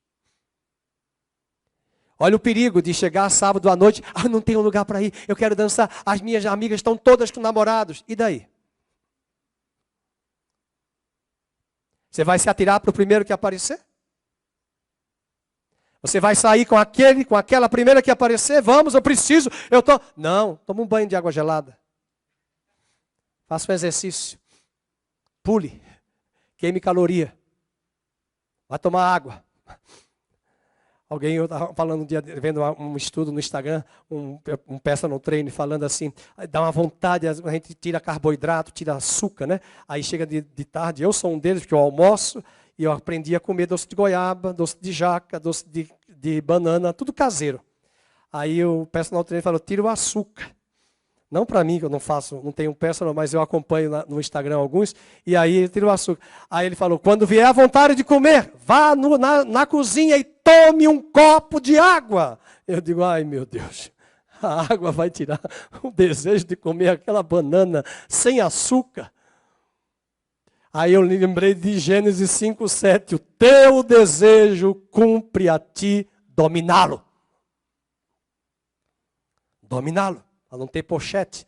Olha o perigo de chegar sábado à noite, não tenho lugar para ir, eu quero dançar, as minhas amigas estão todas com namorados, e daí? Você vai se atirar para o primeiro que aparecer? Você vai sair com aquela primeira que aparecer, vamos, eu preciso, eu tô. Não, toma um banho de água gelada. Faça um exercício. Pule. Queime caloria. Vai tomar água. Eu estava falando um dia, vendo um estudo no Instagram, um personal trainer falando assim, dá uma vontade, a gente tira carboidrato, tira açúcar, né? Aí chega de tarde, eu sou um deles, porque eu almoço, e eu aprendi a comer doce de goiaba, doce de jaca, doce de banana, tudo caseiro. Aí o personal trainer falou, tira o açúcar. Não para mim, que eu não tenho personal, mas eu acompanho no Instagram alguns, e aí tira o açúcar. Aí ele falou, quando vier a vontade de comer, vá na cozinha e tome um copo de água. Eu digo, ai meu Deus, a água vai tirar o desejo de comer aquela banana sem açúcar. Aí eu lembrei de Gênesis 5:7, o teu desejo cumpre a ti dominá-lo. Dominá-lo. Para não ter pochete.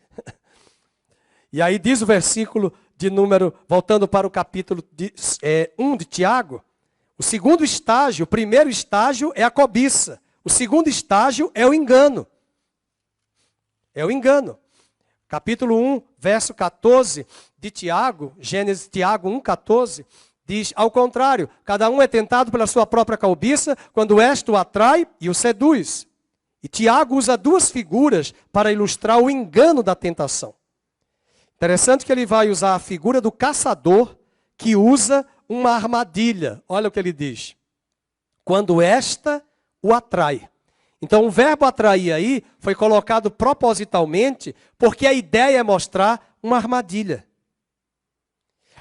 E aí diz o versículo de número, voltando para o capítulo 1 de Tiago, o segundo estágio, o primeiro estágio é a cobiça. O segundo estágio é o engano. É o engano. Capítulo 1, verso 14 de Tiago, Tiago 1,14, diz, ao contrário, cada um é tentado pela sua própria cobiça, quando esta o atrai e o seduz. E Tiago usa duas figuras para ilustrar o engano da tentação. Interessante que ele vai usar a figura do caçador que usa uma armadilha. Olha o que ele diz. Quando esta o atrai. Então o verbo atrair aí foi colocado propositalmente porque a ideia é mostrar uma armadilha.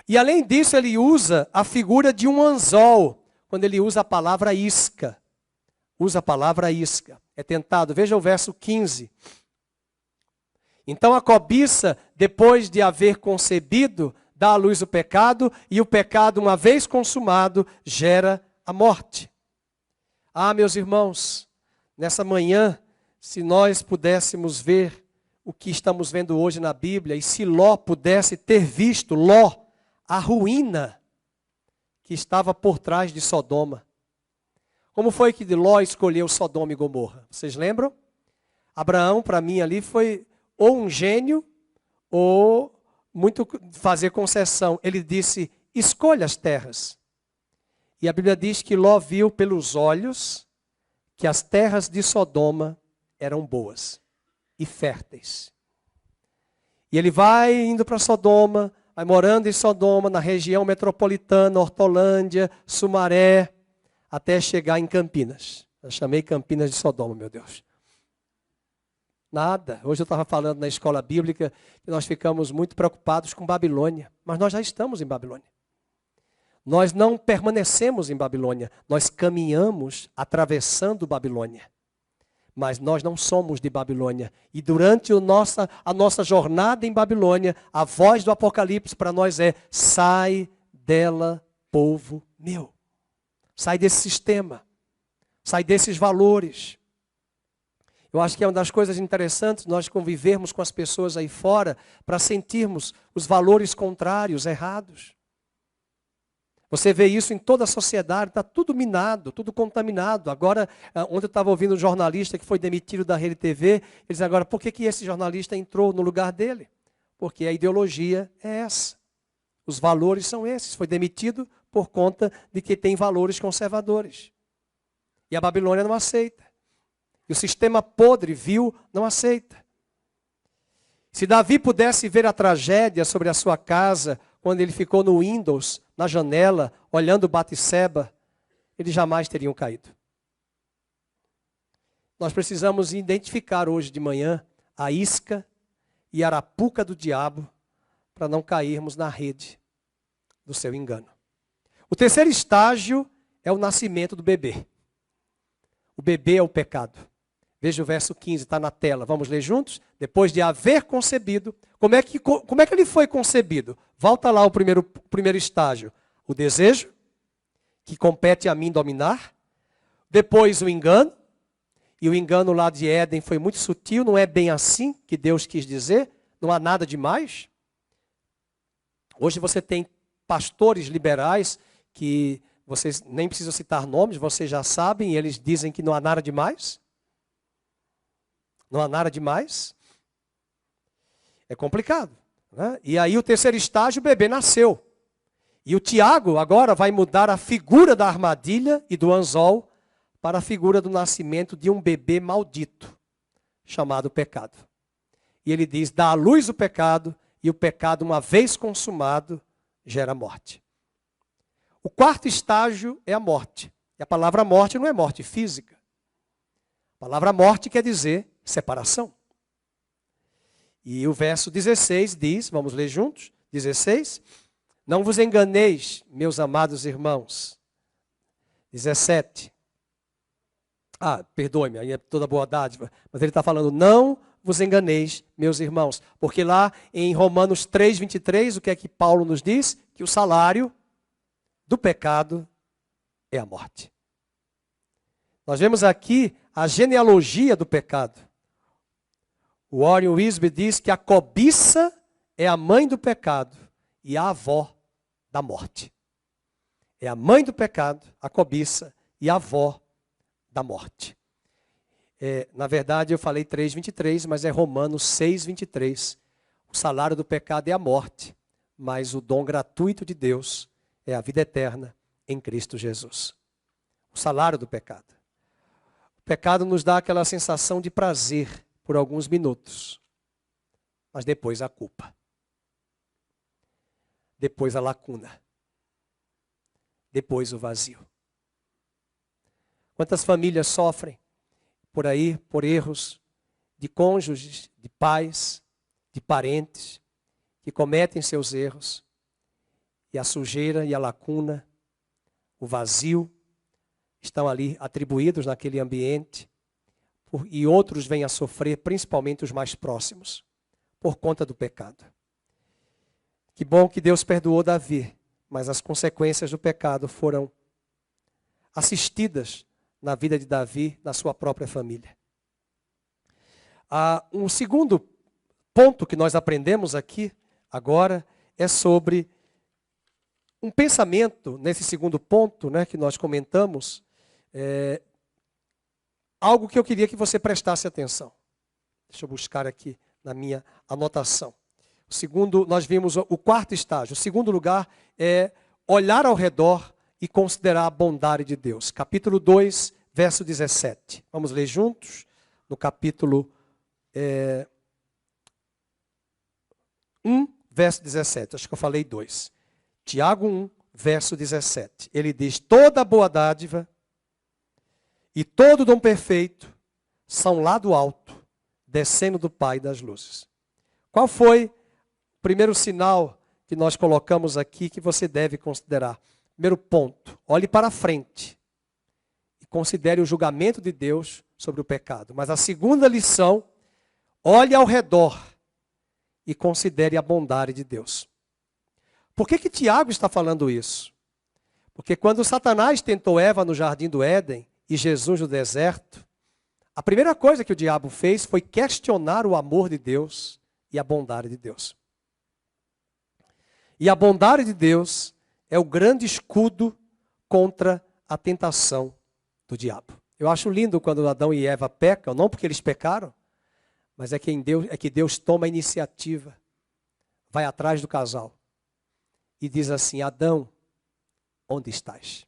E além disso ele usa a figura de um anzol, quando ele usa a palavra isca. Usa a palavra isca. É tentado. Veja o verso 15. Então a cobiça, depois de haver concebido, dá à luz o pecado, e o pecado, uma vez consumado, gera a morte. Ah, meus irmãos, nessa manhã, se nós pudéssemos ver o que estamos vendo hoje na Bíblia, e se Ló pudesse ter visto, a ruína que estava por trás de Sodoma. Como foi que Ló escolheu Sodoma e Gomorra? Vocês lembram? Abraão, para mim, ali foi ou um gênio, ou muito fazer concessão. Ele disse, escolha as terras. E a Bíblia diz que Ló viu pelos olhos que as terras de Sodoma eram boas e férteis. E ele vai indo para Sodoma, vai morando em Sodoma, na região metropolitana, Hortolândia, Sumaré, até chegar em Campinas. Eu chamei Campinas de Sodoma, meu Deus. Nada. Hoje eu estava falando na escola bíblica que nós ficamos muito preocupados com Babilônia. Mas nós já estamos em Babilônia. Nós não permanecemos em Babilônia. Nós caminhamos atravessando Babilônia. Mas nós não somos de Babilônia. E durante a nossa jornada em Babilônia, a voz do Apocalipse para nós é, sai dela, povo meu. Sai desse sistema, sai desses valores. Eu acho que é uma das coisas interessantes nós convivermos com as pessoas aí fora para sentirmos os valores contrários, errados. Você vê isso em toda a sociedade, está tudo minado, tudo contaminado. Agora, ontem eu estava ouvindo um jornalista que foi demitido da Rede TV, ele diz agora, por que esse jornalista entrou no lugar dele? Porque a ideologia é essa. Os valores são esses, foi demitido por conta de que tem valores conservadores. E a Babilônia não aceita. E o sistema podre, vil, não aceita. Se Davi pudesse ver a tragédia sobre a sua casa, quando ele ficou no Windows, na janela, olhando Batseba, eles jamais teriam caído. Nós precisamos identificar hoje de manhã a isca e a arapuca do diabo para não cairmos na rede do seu engano. O terceiro estágio é o nascimento do bebê. O bebê é o pecado. Veja o verso 15, está na tela. Vamos ler juntos? Depois de haver concebido, como é que ele foi concebido? Volta lá ao primeiro estágio. O desejo, que compete a mim dominar. Depois o engano. E o engano lá de Éden foi muito sutil, não é bem assim que Deus quis dizer. Não há nada demais. Hoje você tem pastores liberais que vocês nem precisam citar nomes, vocês já sabem, e eles dizem que não há nada demais. Não há nada demais. É complicado, né? E aí o terceiro estágio, o bebê nasceu. E o Tiago agora vai mudar a figura da armadilha e do anzol para a figura do nascimento de um bebê maldito, chamado pecado. E ele diz, dá à luz o pecado, e o pecado, uma vez consumado, gera morte. O quarto estágio é a morte. E a palavra morte não é morte física. A palavra morte quer dizer separação. E o verso 16 diz, vamos ler juntos, 16, não vos enganeis, meus amados irmãos. 17, perdoe-me, aí é toda boa dádiva, mas ele está falando, não vos enganeis, meus irmãos. Porque lá em Romanos 3, 23, o que é que Paulo nos diz? Que o salário do pecado é a morte. Nós vemos aqui a genealogia do pecado. O Warren Wiersbe diz que a cobiça é a mãe do pecado e a avó da morte. É a mãe do pecado, a cobiça, e a avó da morte. Na verdade, eu falei 3:23, mas é Romanos 6:23. O salário do pecado é a morte, mas o dom gratuito de Deus é a vida eterna em Cristo Jesus. O salário do pecado. O pecado nos dá aquela sensação de prazer por alguns minutos, mas depois a culpa. Depois a lacuna. Depois o vazio. Quantas famílias sofrem por aí, por erros de cônjuges, de pais, de parentes, que cometem seus erros, e a sujeira e a lacuna, o vazio, estão ali atribuídos naquele ambiente, e outros vêm a sofrer, principalmente os mais próximos, por conta do pecado. Que bom que Deus perdoou Davi, mas as consequências do pecado foram assistidas na vida de Davi, na sua própria família. Um segundo ponto que nós aprendemos aqui, agora, é sobre um pensamento, nesse segundo ponto, né, que nós comentamos, algo que eu queria que você prestasse atenção. Deixa eu buscar aqui na minha anotação. O segundo, nós vimos o quarto estágio. O segundo lugar é olhar ao redor e considerar a bondade de Deus. Capítulo 2, verso 17. Vamos ler juntos? No capítulo 1, verso 17. Acho que eu falei 2. Tiago 1, verso 17. Ele diz, toda boa dádiva e todo dom perfeito são lá do alto, descendo do Pai das luzes. Qual foi o primeiro sinal que nós colocamos aqui que você deve considerar? Primeiro ponto, olhe para frente e considere o julgamento de Deus sobre o pecado. Mas a segunda lição, olhe ao redor e considere a bondade de Deus. Por que Tiago está falando isso? Porque quando Satanás tentou Eva no jardim do Éden e Jesus no deserto, a primeira coisa que o diabo fez foi questionar o amor de Deus e a bondade de Deus. E a bondade de Deus é o grande escudo contra a tentação do diabo. Eu acho lindo quando Adão e Eva pecam, não porque eles pecaram, mas é que Deus toma a iniciativa, vai atrás do casal e diz assim, Adão, onde estás?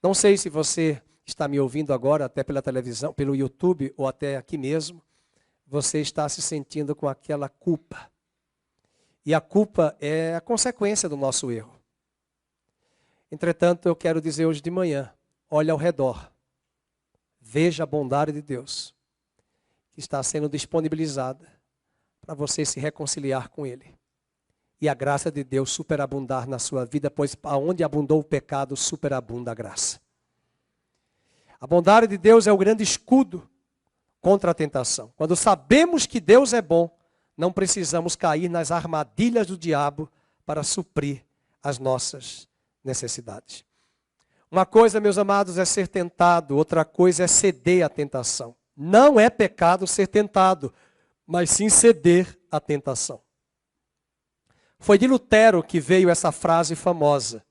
Não sei se você está me ouvindo agora, até pela televisão, pelo YouTube ou até aqui mesmo, você está se sentindo com aquela culpa. E a culpa é a consequência do nosso erro. Entretanto, eu quero dizer hoje de manhã, olhe ao redor, veja a bondade de Deus, que está sendo disponibilizada para você se reconciliar com Ele. E a graça de Deus superabundar na sua vida, pois aonde abundou o pecado, superabunda a graça. A bondade de Deus é o grande escudo contra a tentação. Quando sabemos que Deus é bom, não precisamos cair nas armadilhas do diabo para suprir as nossas necessidades. Uma coisa, meus amados, é ser tentado, outra coisa é ceder à tentação. Não é pecado ser tentado, mas sim ceder à tentação. Foi de Lutero que veio essa frase famosa.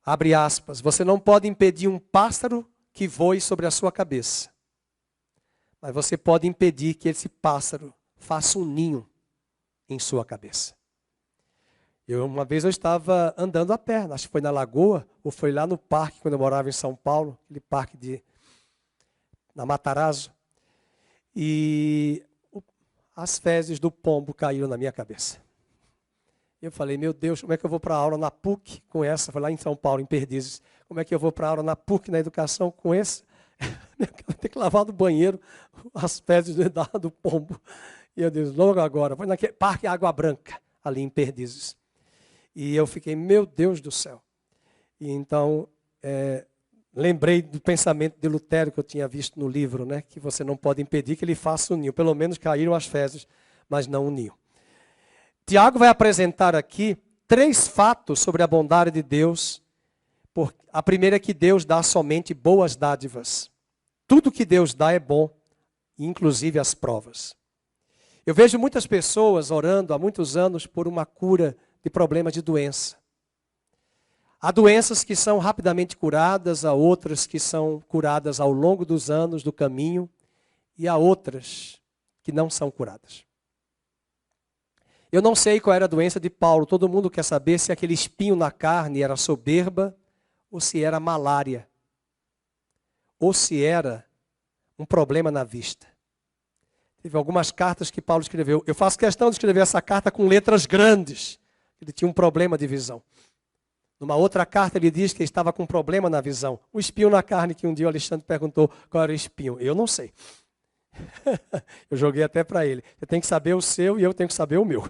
Abre aspas. Você não pode impedir um pássaro que voe sobre a sua cabeça. Mas você pode impedir que esse pássaro faça um ninho em sua cabeça. Uma vez eu estava andando a pé, acho que foi na Lagoa, ou foi lá no parque, quando eu morava em São Paulo, aquele parque na Matarazzo. E as fezes do pombo caíram na minha cabeça. Eu falei, meu Deus, como é que eu vou para a aula na PUC com essa? Foi lá em São Paulo, em Perdizes. Como é que eu vou para a aula na PUC, na educação, com essa? Eu tenho que lavar do banheiro as fezes do pombo. E eu disse, logo agora, foi naquele Parque Água Branca, ali em Perdizes. E eu fiquei, meu Deus do céu. E então, lembrei do pensamento de Lutero que eu tinha visto no livro, né? Que você não pode impedir que ele faça um ninho. Pelo menos caíram as fezes, mas não um ninho. Tiago vai apresentar aqui 3 fatos sobre a bondade de Deus. A primeira é que Deus dá somente boas dádivas. Tudo que Deus dá é bom, inclusive as provas. Eu vejo muitas pessoas orando há muitos anos por uma cura de problemas de doença. Há doenças que são rapidamente curadas, há outras que são curadas ao longo dos anos do caminho, e há outras que não são curadas. Eu não sei qual era a doença de Paulo, todo mundo quer saber se aquele espinho na carne era soberba, ou se era malária, ou se era um problema na vista. Teve algumas cartas que Paulo escreveu. Eu faço questão de escrever essa carta com letras grandes. Ele tinha um problema de visão. Numa outra carta ele diz que ele estava com um problema na visão. O espinho na carne que um dia o Alexandre perguntou qual era o espinho. Eu não sei. Eu joguei até para ele. Você tem que saber o seu e eu tenho que saber o meu.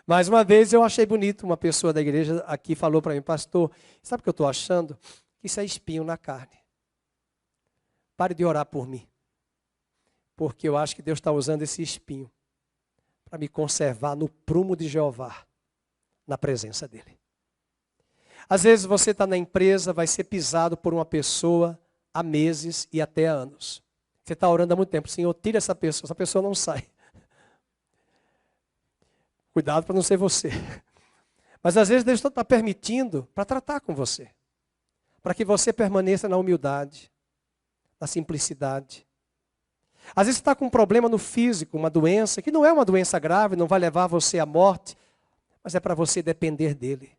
Mais uma vez eu achei bonito, uma pessoa da igreja aqui falou para mim, pastor, sabe o que eu estou achando? Que isso é espinho na carne. Pare de orar por mim. Porque eu acho que Deus está usando esse espinho para me conservar no prumo de Jeová, na presença dEle. Às vezes você está na empresa, vai ser pisado por uma pessoa há meses e até há anos. Você está orando há muito tempo, Senhor, tira essa pessoa não sai. Cuidado para não ser você. Mas às vezes Deus está permitindo para tratar com você. Para que você permaneça na humildade, na simplicidade. Às vezes você está com um problema no físico, uma doença, que não é uma doença grave, não vai levar você à morte, mas é para você depender dEle.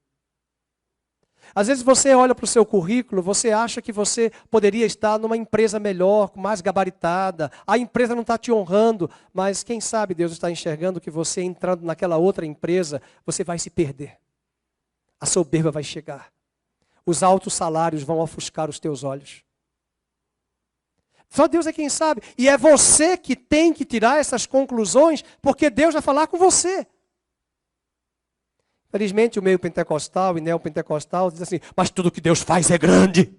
Às vezes você olha para o seu currículo, você acha que você poderia estar numa empresa melhor, mais gabaritada, a empresa não está te honrando, mas quem sabe Deus está enxergando que você entrando naquela outra empresa, você vai se perder. A soberba vai chegar. Os altos salários vão ofuscar os teus olhos. Só Deus é quem sabe. E é você que tem que tirar essas conclusões, porque Deus vai falar com você. Felizmente o meio pentecostal e neopentecostal diz assim, mas tudo que Deus faz é grande.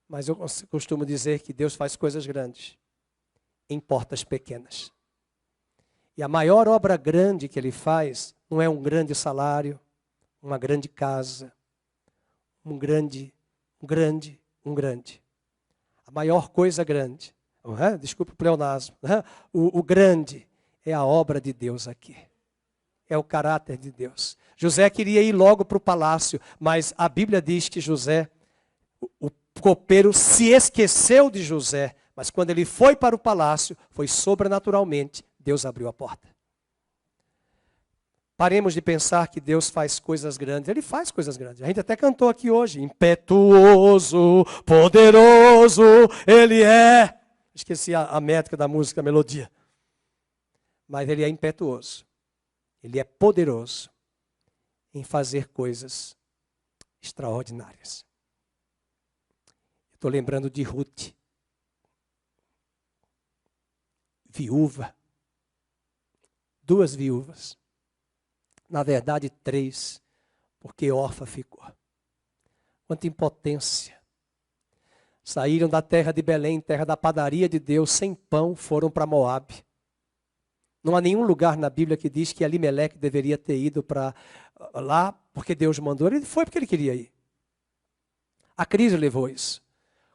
Mas eu costumo dizer que Deus faz coisas grandes em portas pequenas. E a maior obra grande que Ele faz não é um grande salário, uma grande casa, um grande. A maior coisa grande, desculpa o pleonasmo, o grande é a obra de Deus aqui. É o caráter de Deus. José queria ir logo para o palácio, mas a Bíblia diz que José, o copeiro se esqueceu de José, mas quando ele foi para o palácio, foi sobrenaturalmente, Deus abriu a porta. Paremos de pensar que Deus faz coisas grandes. Ele faz coisas grandes. A gente até cantou aqui hoje. Impetuoso, poderoso, Ele é. Esqueci a métrica da música, a melodia. Mas Ele é impetuoso. Ele é poderoso em fazer coisas extraordinárias. Estou lembrando de Ruth. Viúva. 2 viúvas. Na verdade, 3, porque órfã ficou. Quanta impotência. Saíram da terra de Belém, terra da padaria de Deus, sem pão, foram para Moabe. Não há nenhum lugar na Bíblia que diz que Elimeleque deveria ter ido para lá porque Deus mandou. Ele foi porque ele queria ir. A crise levou isso.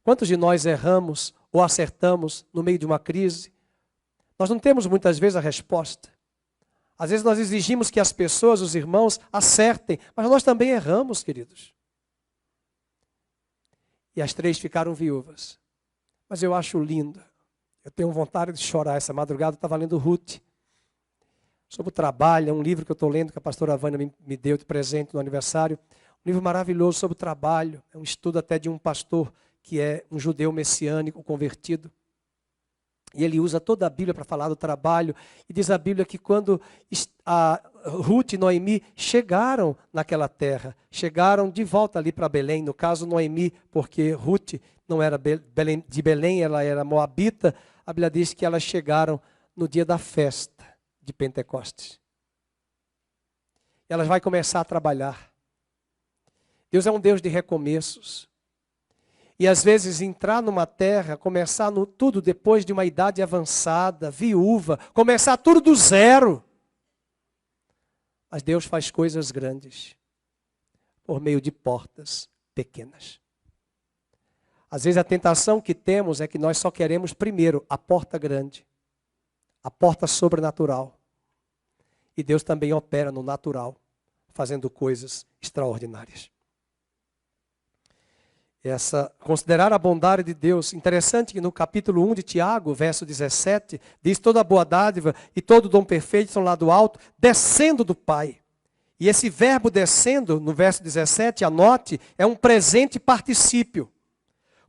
Quantos de nós erramos ou acertamos no meio de uma crise? Nós não temos muitas vezes a resposta. Às vezes nós exigimos que as pessoas, os irmãos, acertem, mas nós também erramos, queridos. E as 3 ficaram viúvas. Mas eu acho lindo. Eu tenho vontade de chorar. Essa madrugada eu estava lendo Ruth. Sobre o trabalho, é um livro que eu estou lendo, que a pastora Vânia me deu de presente no aniversário. Um livro maravilhoso sobre o trabalho. É um estudo até de um pastor que é um judeu messiânico convertido. E ele usa toda a Bíblia para falar do trabalho. E diz a Bíblia que quando a Ruth e Noemi chegaram naquela terra, chegaram de volta ali para Belém, no caso Noemi, porque Ruth não era de Belém, ela era moabita, a Bíblia diz que elas chegaram no dia da festa de Pentecostes. E elas vão começar a trabalhar. Deus é um Deus de recomeços. E às vezes entrar numa terra, começar tudo depois de uma idade avançada, viúva, começar tudo do zero. Mas Deus faz coisas grandes por meio de portas pequenas. Às vezes a tentação que temos é que nós só queremos primeiro a porta grande, a porta sobrenatural. E Deus também opera no natural, fazendo coisas extraordinárias. Considerar a bondade de Deus. Interessante que no capítulo 1 de Tiago, verso 17, diz: toda boa dádiva e todo dom perfeito são lá do alto, descendo do Pai. E esse verbo descendo, no verso 17, anote, é um presente particípio,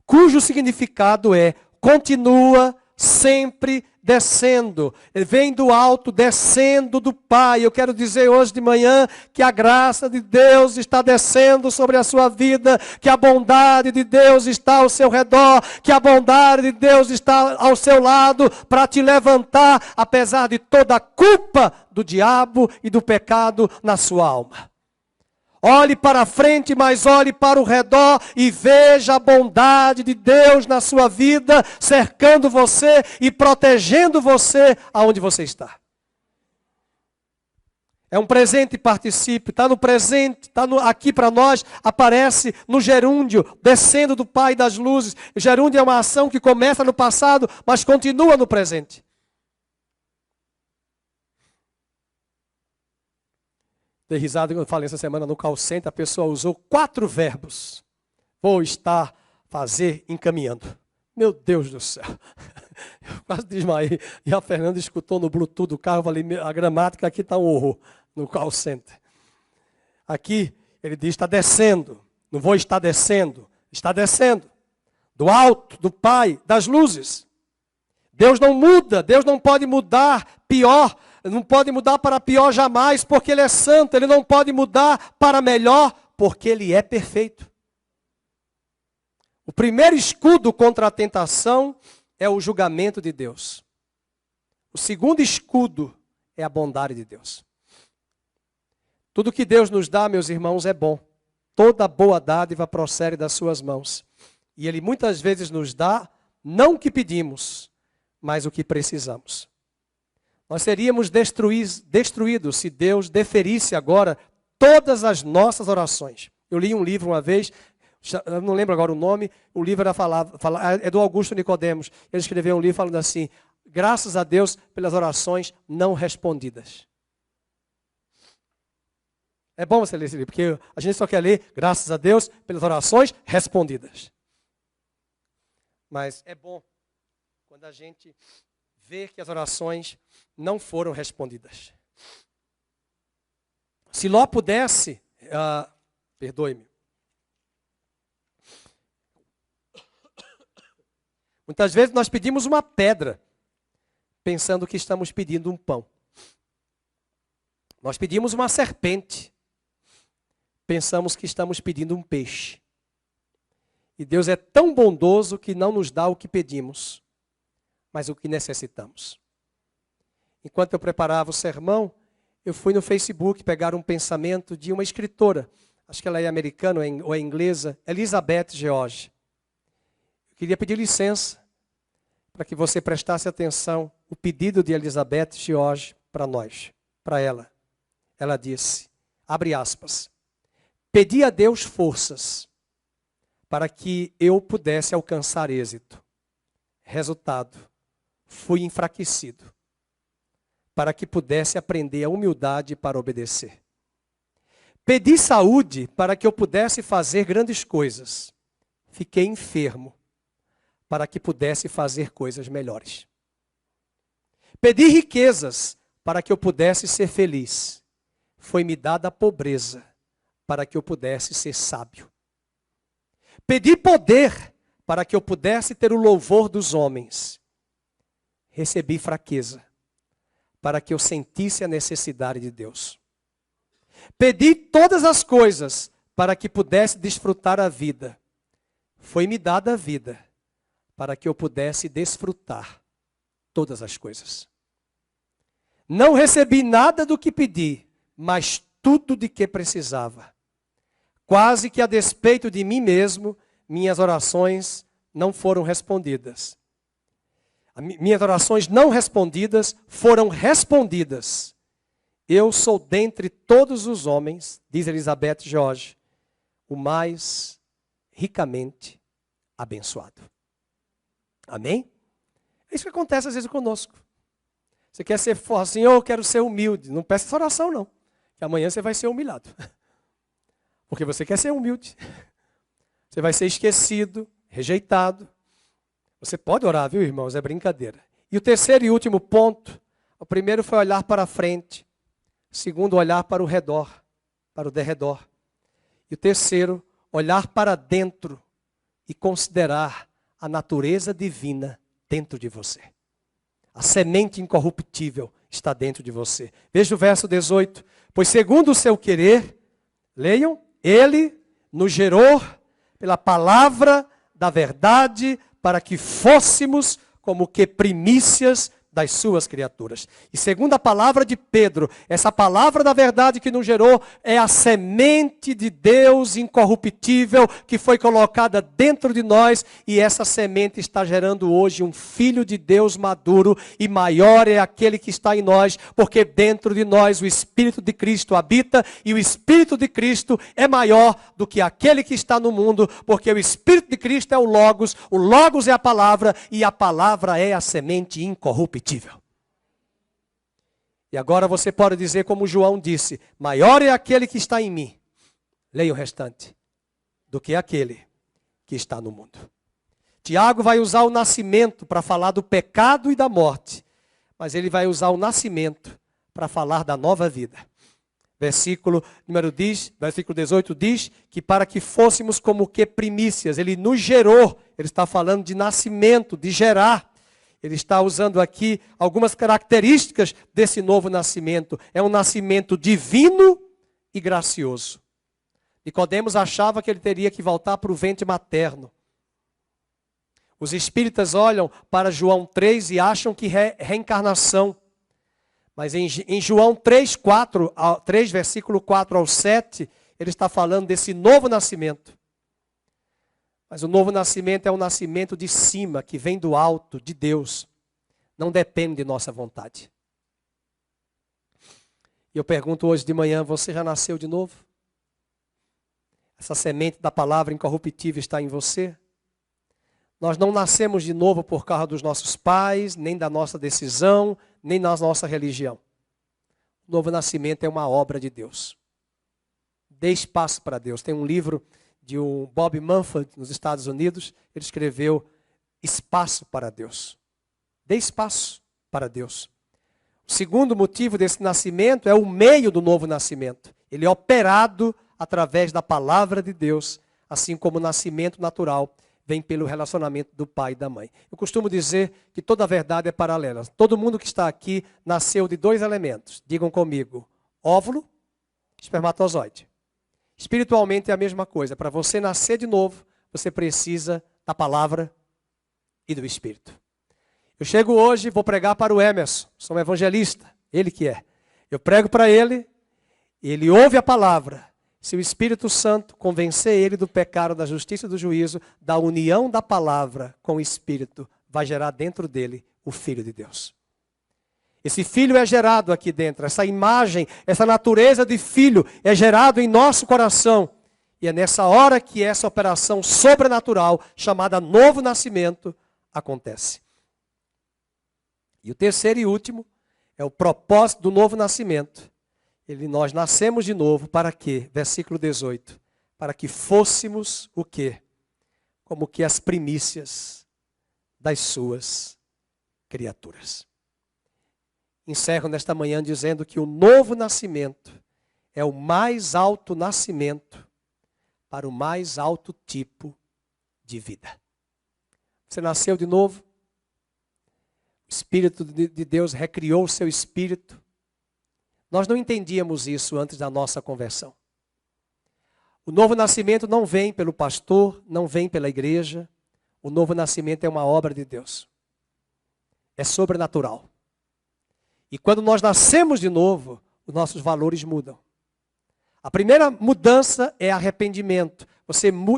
cujo significado é continua sempre descendo. Ele vem do alto, descendo do Pai. Eu quero dizer hoje de manhã que a graça de Deus está descendo sobre a sua vida, que a bondade de Deus está ao seu redor, que a bondade de Deus está ao seu lado para te levantar, apesar de toda a culpa do diabo e do pecado na sua alma. Olhe para frente, mas olhe para o redor e veja a bondade de Deus na sua vida, cercando você e protegendo você aonde você está. É um presente particípio, está no presente, está aqui para nós, aparece no gerúndio, descendo do Pai das luzes. O gerúndio é uma ação que começa no passado, mas continua no presente. Dei risada quando eu falei essa semana no call center, a pessoa usou 4 verbos. Vou, estar, fazer, encaminhando. Meu Deus do céu. Eu quase desmaiei. E a Fernanda escutou no Bluetooth do carro, eu falei, a gramática aqui está um horror no call center. Aqui ele diz, está descendo. Não vou estar descendo. Está descendo. Do alto, do Pai, das luzes. Deus não muda, Deus não pode mudar pior. Não pode mudar para pior jamais, porque Ele é santo. Ele não pode mudar para melhor, porque Ele é perfeito. O primeiro escudo contra a tentação é o julgamento de Deus. O segundo escudo é a bondade de Deus. Tudo que Deus nos dá, meus irmãos, é bom. Toda boa dádiva procede das suas mãos. E Ele muitas vezes nos dá, não o que pedimos, mas o que precisamos. Nós seríamos destruídos se Deus deferisse agora todas as nossas orações. Eu li um livro uma vez, eu não lembro agora o nome, o livro era é do Augusto Nicodemos. Ele escreveu um livro falando assim, graças a Deus pelas orações não respondidas. É bom você ler esse livro, porque a gente só quer ler, graças a Deus pelas orações respondidas. Mas é bom quando a gente vê que as orações não foram respondidas. Se Ló pudesse, perdoe-me. Muitas vezes nós pedimos uma pedra, pensando que estamos pedindo um pão. Nós pedimos uma serpente, pensamos que estamos pedindo um peixe. E Deus é tão bondoso que não nos dá o que pedimos, mas o que necessitamos. Enquanto eu preparava o sermão, eu fui no Facebook pegar um pensamento de uma escritora, acho que ela é americana ou é inglesa, Elizabeth George. Eu queria pedir licença para que você prestasse atenção o pedido de Elizabeth George para nós, para ela. Ela disse, abre aspas, pedi a Deus forças para que eu pudesse alcançar êxito. Resultado, fui enfraquecido. para que pudesse aprender a humildade para obedecer. Pedi saúde para que eu pudesse fazer grandes coisas. Fiquei enfermo para que pudesse fazer coisas melhores. Pedi riquezas para que eu pudesse ser feliz. Foi-me dada a pobreza para que eu pudesse ser sábio. Pedi poder para que eu pudesse ter o louvor dos homens. Recebi fraqueza para que eu sentisse a necessidade de Deus. Pedi todas as coisas para que pudesse desfrutar a vida. Foi-me dada a vida para que eu pudesse desfrutar todas as coisas. Não recebi nada do que pedi, mas tudo de que precisava. Quase que a despeito de mim mesmo, minhas orações não foram respondidas. Minhas orações não respondidas foram respondidas. Eu sou dentre todos os homens, diz Elizabeth George, o mais ricamente abençoado. Amém? É isso que acontece às vezes conosco. Você quer ser forte, assim, eu quero ser humilde. Não peça essa oração não, que amanhã você vai ser humilhado. Porque você quer ser humilde. Você vai ser esquecido, rejeitado. Você pode orar, viu, irmãos? É brincadeira. E o terceiro e último ponto, o primeiro foi olhar para frente. O segundo, olhar para o redor, para o derredor. E o terceiro, olhar para dentro e considerar a natureza divina dentro de você. A semente incorruptível está dentro de você. Veja o verso 18. Pois segundo o seu querer, leiam, ele nos gerou pela palavra da verdade para que fôssemos como que primícias das suas criaturas. E segundo a palavra de Pedro, essa palavra da verdade que nos gerou é a semente de Deus incorruptível que foi colocada dentro de nós, e essa semente está gerando hoje um filho de Deus maduro, e maior é aquele que está em nós, porque dentro de nós o Espírito de Cristo habita, e o Espírito de Cristo é maior do que aquele que está no mundo, porque o Espírito de Cristo é o Logos é a palavra, e a palavra é a semente incorruptível. E agora você pode dizer como João disse, maior é aquele que está em mim, leia o restante, do que aquele que está no mundo. Tiago vai usar o nascimento para falar do pecado e da morte, mas ele vai usar o nascimento para falar da nova vida. Versículo 18 diz que para que fôssemos como que primícias, ele nos gerou, ele está falando de nascimento, de gerar. Ele está usando aqui algumas características desse novo nascimento. É um nascimento divino e gracioso. Nicodemos achava que ele teria que voltar para o ventre materno. Os espíritas olham para João 3 e acham que é reencarnação. Mas em João 3, versículo 4 ao 7, ele está falando desse novo nascimento. Mas o novo nascimento é um nascimento de cima, que vem do alto, de Deus. Não depende de nossa vontade. E eu pergunto hoje de manhã, você já nasceu de novo? Essa semente da palavra incorruptível está em você? Nós não nascemos de novo por causa dos nossos pais, nem da nossa decisão, nem da nossa religião. O novo nascimento é uma obra de Deus. Dê espaço para Deus. Tem um livro de um Bob Mumford, nos Estados Unidos, ele escreveu Espaço para Deus. Dê espaço para Deus. O segundo motivo desse nascimento é o meio do novo nascimento. Ele é operado através da palavra de Deus, assim como o nascimento natural vem pelo relacionamento do pai e da mãe. Eu costumo dizer que toda a verdade é paralela. Todo mundo que está aqui nasceu de dois elementos. Digam comigo, óvulo, espermatozoide. Espiritualmente é a mesma coisa. Para você nascer de novo, você precisa da palavra e do Espírito. Eu chego hoje, vou pregar para o Emerson, sou um evangelista, ele que é. Eu prego para ele, ele ouve a palavra. Se o Espírito Santo convencer ele do pecado, da justiça e do juízo, da união da palavra com o Espírito, vai gerar dentro dele o Filho de Deus. Esse filho é gerado aqui dentro, essa imagem, essa natureza de filho é gerado em nosso coração. E é nessa hora que essa operação sobrenatural, chamada novo nascimento, acontece. E o terceiro e último É o propósito do novo nascimento. Nós nascemos de novo para quê? Versículo 18. Para que fôssemos o quê? Como que as primícias das suas criaturas. Encerro nesta manhã dizendo que o novo nascimento é o mais alto nascimento para o mais alto tipo de vida. Você nasceu de novo? O Espírito de Deus recriou o seu espírito. Nós não entendíamos isso antes da nossa conversão. O novo nascimento não vem pelo pastor, não vem pela igreja. O novo nascimento é uma obra de Deus. É sobrenatural. E quando nós nascemos de novo, os nossos valores mudam. A primeira mudança é arrependimento.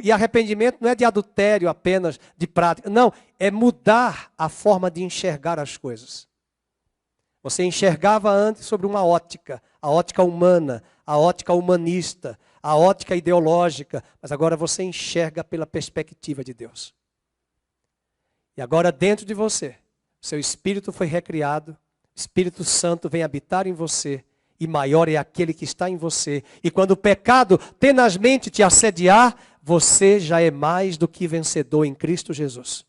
E arrependimento não é de adultério apenas, de prática. Não, é mudar a forma de enxergar as coisas. Você enxergava antes sobre uma ótica, a ótica humana, a ótica humanista, a ótica ideológica, mas agora você enxerga pela perspectiva de Deus. E agora dentro de você, seu espírito foi recriado, o Espírito Santo vem habitar em você, e maior é aquele que está em você. E quando o pecado tenazmente te assediar, você já é mais do que vencedor em Cristo Jesus.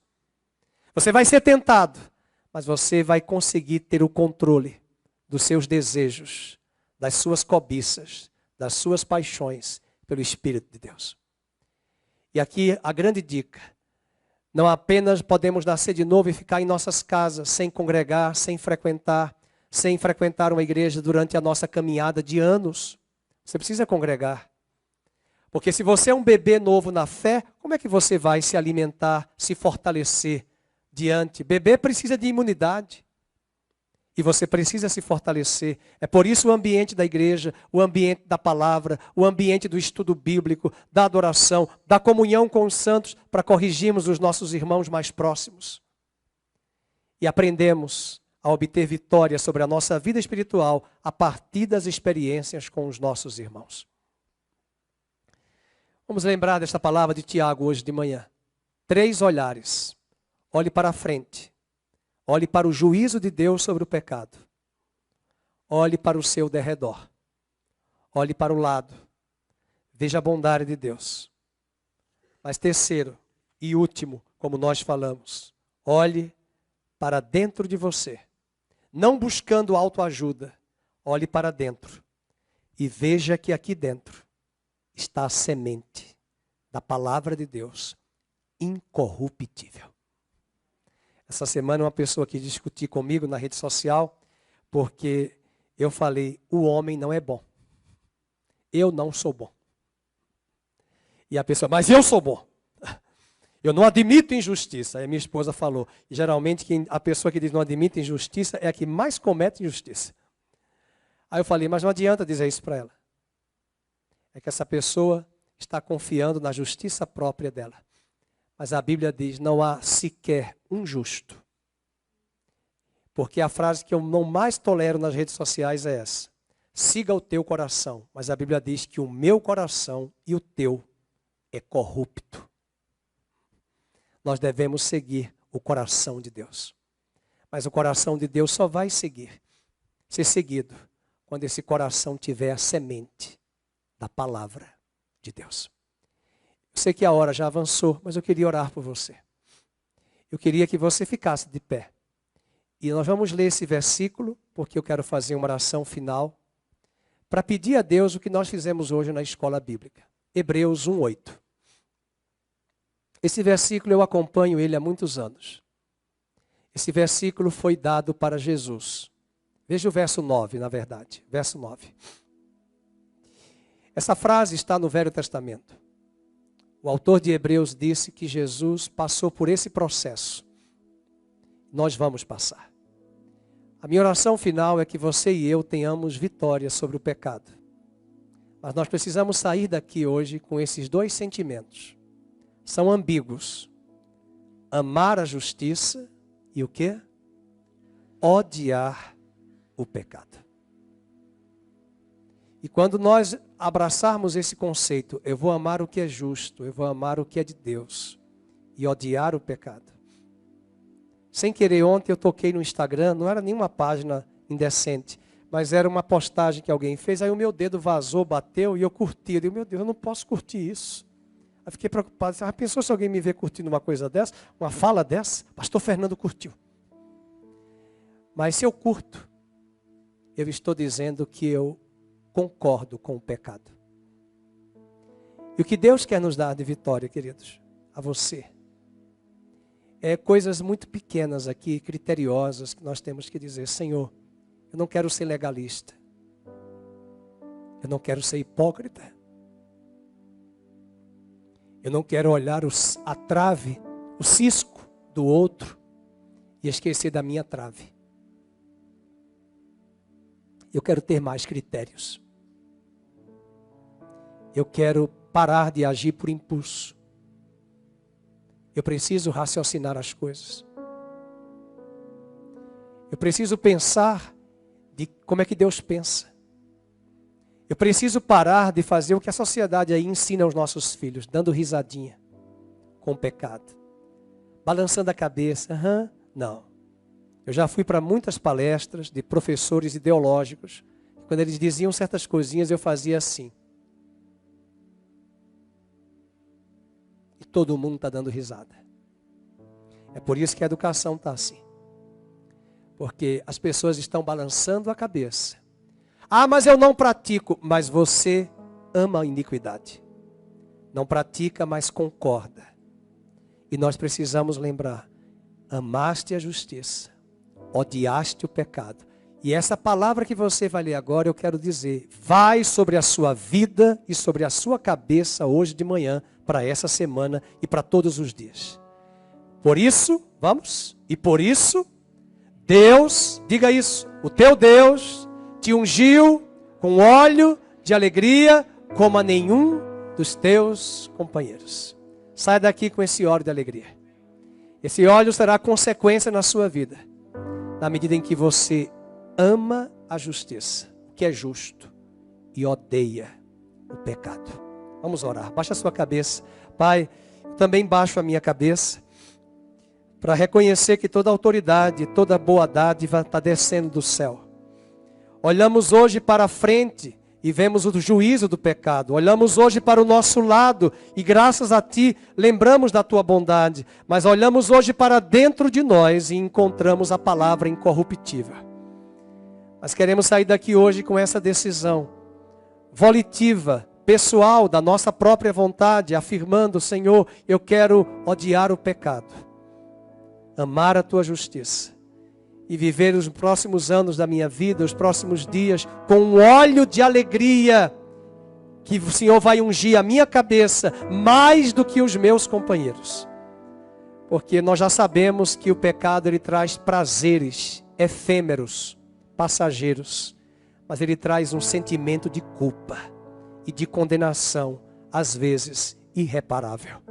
Você vai ser tentado, mas você vai conseguir ter o controle dos seus desejos, das suas cobiças, das suas paixões pelo Espírito de Deus. E aqui a grande dica: não apenas podemos nascer de novo e ficar em nossas casas, sem congregar, sem frequentar uma igreja durante a nossa caminhada de anos. Você precisa congregar. Porque se você é um bebê novo na fé, como é que você vai se alimentar, se fortalecer diante? Bebê precisa de imunidade. E você precisa se fortalecer. É por isso o ambiente da igreja, o ambiente da palavra, o ambiente do estudo bíblico, da adoração, da comunhão com os santos, para corrigirmos os nossos irmãos mais próximos. E aprendemos a obter vitória sobre a nossa vida espiritual a partir das experiências com os nossos irmãos. Vamos lembrar desta palavra de Tiago hoje de manhã. 3 olhares. Olhe para a frente. Olhe para o juízo de Deus sobre o pecado. Olhe para o seu derredor. Olhe para o lado. Veja a bondade de Deus. Mas terceiro e último, como nós falamos, olhe para dentro de você. Não buscando autoajuda, olhe para dentro e veja que aqui dentro está a semente da palavra de Deus, incorruptível. Essa semana uma pessoa quis discutir comigo na rede social, porque eu falei, o homem não é bom. Eu não sou bom. E a pessoa, mas eu sou bom. Eu não admito injustiça. Aí minha esposa falou, e geralmente a pessoa que diz não admite injustiça é a que mais comete injustiça. Aí eu falei, mas não adianta dizer isso para ela. É que essa pessoa está confiando na justiça própria dela. Mas a Bíblia diz, não há sequer um justo. Porque a frase que eu não mais tolero nas redes sociais é essa. Siga o teu coração. Mas a Bíblia diz que o meu coração e o teu é corrupto. Nós devemos seguir o coração de Deus. Mas o coração de Deus só vai ser seguido, quando esse coração tiver a semente da palavra de Deus. Eu sei que a hora já avançou, mas eu queria orar por você. Eu queria que você ficasse de pé. E nós vamos ler esse versículo, porque eu quero fazer uma oração final, para pedir a Deus o que nós fizemos hoje na escola bíblica. Hebreus 1:8. Esse versículo eu acompanho ele há muitos anos. Esse versículo foi dado para Jesus. Veja o verso 9, na verdade. Verso 9. Essa frase está no Velho Testamento. O autor de Hebreus disse que Jesus passou por esse processo. Nós vamos passar. A minha oração final é que você e eu tenhamos vitória sobre o pecado. Mas nós precisamos sair daqui hoje com esses 2 sentimentos. São ambíguos. Amar a justiça e o quê? Odiar o pecado. E quando nós abraçarmos esse conceito, eu vou amar o que é justo, eu vou amar o que é de Deus e odiar o pecado. Sem querer, ontem eu toquei no Instagram, não era nenhuma página indecente. Mas era uma postagem que alguém fez, aí o meu dedo vazou, bateu e eu curti. Eu digo, meu Deus, eu não posso curtir isso. Aí fiquei preocupado. Pensou se alguém me vê curtindo uma coisa dessa, uma fala dessa? Pastor Fernando curtiu. Mas se eu curto, eu estou dizendo que eu concordo com o pecado. E o que Deus quer nos dar de vitória, queridos, a você, é coisas muito pequenas aqui, criteriosas, que nós temos que dizer, Senhor, eu não quero ser legalista. Eu não quero ser hipócrita. Eu não quero olhar a trave, o cisco do outro e esquecer da minha trave. Eu quero ter mais critérios. Eu quero parar de agir por impulso. Eu preciso raciocinar as coisas. Eu preciso pensar de como é que Deus pensa. Eu preciso parar de fazer o que a sociedade aí ensina aos nossos filhos, dando risadinha com o pecado. Balançando a cabeça, não. Eu já fui para muitas palestras de professores ideológicos. Quando eles diziam certas coisinhas, eu fazia assim. E todo mundo está dando risada. É por isso que a educação está assim. Porque as pessoas estão balançando a cabeça. Ah, mas eu não pratico. Mas você ama a iniquidade. Não pratica, mas concorda. E nós precisamos lembrar. Amaste a justiça. Odiaste o pecado. E essa palavra que você vai ler agora, eu quero dizer. Vai sobre a sua vida e sobre a sua cabeça hoje de manhã. Para essa semana e para todos os dias. Por isso, vamos. E por isso... Deus, diga isso, o teu Deus te ungiu com óleo de alegria como a nenhum dos teus companheiros. Sai daqui com esse óleo de alegria. Esse óleo será consequência na sua vida, na medida em que você ama a justiça, o que é justo, e odeia o pecado. Vamos orar, baixa a sua cabeça. Pai, eu também baixo a minha cabeça, para reconhecer que toda autoridade, toda boa dádiva está descendo do céu. Olhamos hoje para frente e vemos o juízo do pecado. Olhamos hoje para o nosso lado e graças a Ti lembramos da Tua bondade. Mas olhamos hoje para dentro de nós e encontramos a palavra incorruptível. Mas queremos sair daqui hoje com essa decisão volitiva, pessoal, da nossa própria vontade, afirmando, Senhor, eu quero odiar o pecado. Amar a Tua justiça. E viver os próximos anos da minha vida, os próximos dias, com um óleo de alegria. Que o Senhor vai ungir a minha cabeça mais do que os meus companheiros. Porque nós já sabemos que o pecado ele traz prazeres efêmeros, passageiros. Mas ele traz um sentimento de culpa e de condenação, às vezes irreparável.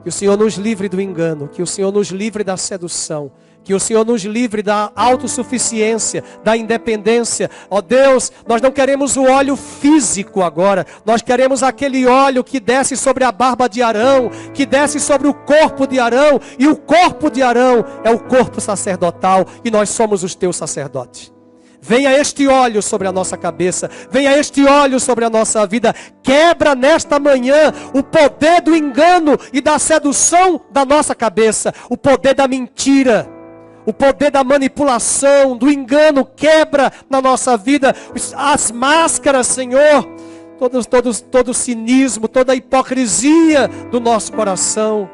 Que o Senhor nos livre do engano, que o Senhor nos livre da sedução, que o Senhor nos livre da autossuficiência, da independência. Ó Deus, nós não queremos o óleo físico agora, nós queremos aquele óleo que desce sobre a barba de Arão, que desce sobre o corpo de Arão, e o corpo de Arão é o corpo sacerdotal, e nós somos os teus sacerdotes. Venha este óleo sobre a nossa cabeça. Venha este óleo sobre a nossa vida. Quebra nesta manhã o poder do engano e da sedução da nossa cabeça. O poder da mentira. O poder da manipulação, do engano. Quebra na nossa vida. As máscaras, Senhor. Todo o cinismo, toda a hipocrisia do nosso coração.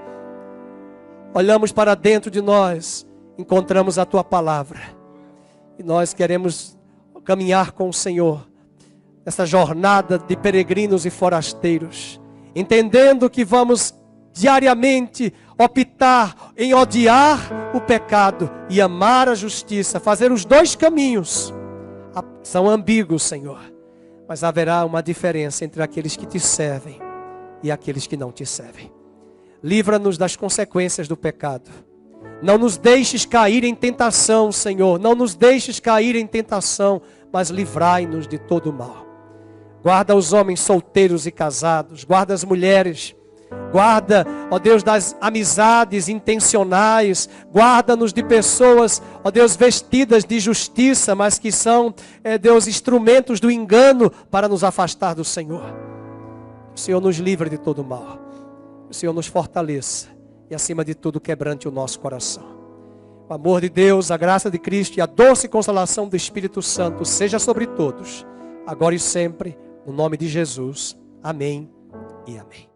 Olhamos para dentro de nós. Encontramos a Tua palavra. E nós queremos caminhar com o Senhor nessa jornada de peregrinos e forasteiros, entendendo que vamos diariamente optar em odiar o pecado e amar a justiça, fazer os dois caminhos. São ambíguos, Senhor, mas haverá uma diferença entre aqueles que Te servem e aqueles que não Te servem. Livra-nos das consequências do pecado. Não nos deixes cair em tentação, Senhor. Não nos deixes cair em tentação, mas livrai-nos de todo o mal. Guarda os homens solteiros e casados. Guarda as mulheres. Guarda, ó Deus, das amizades intencionais. Guarda-nos de pessoas, ó Deus, vestidas de justiça, mas que são, Deus, instrumentos do engano para nos afastar do Senhor. O Senhor nos livre de todo mal. O Senhor nos fortaleça. E acima de tudo, quebrante o nosso coração. O amor de Deus, a graça de Cristo e a doce consolação do Espírito Santo seja sobre todos, agora e sempre, no nome de Jesus. Amém e amém.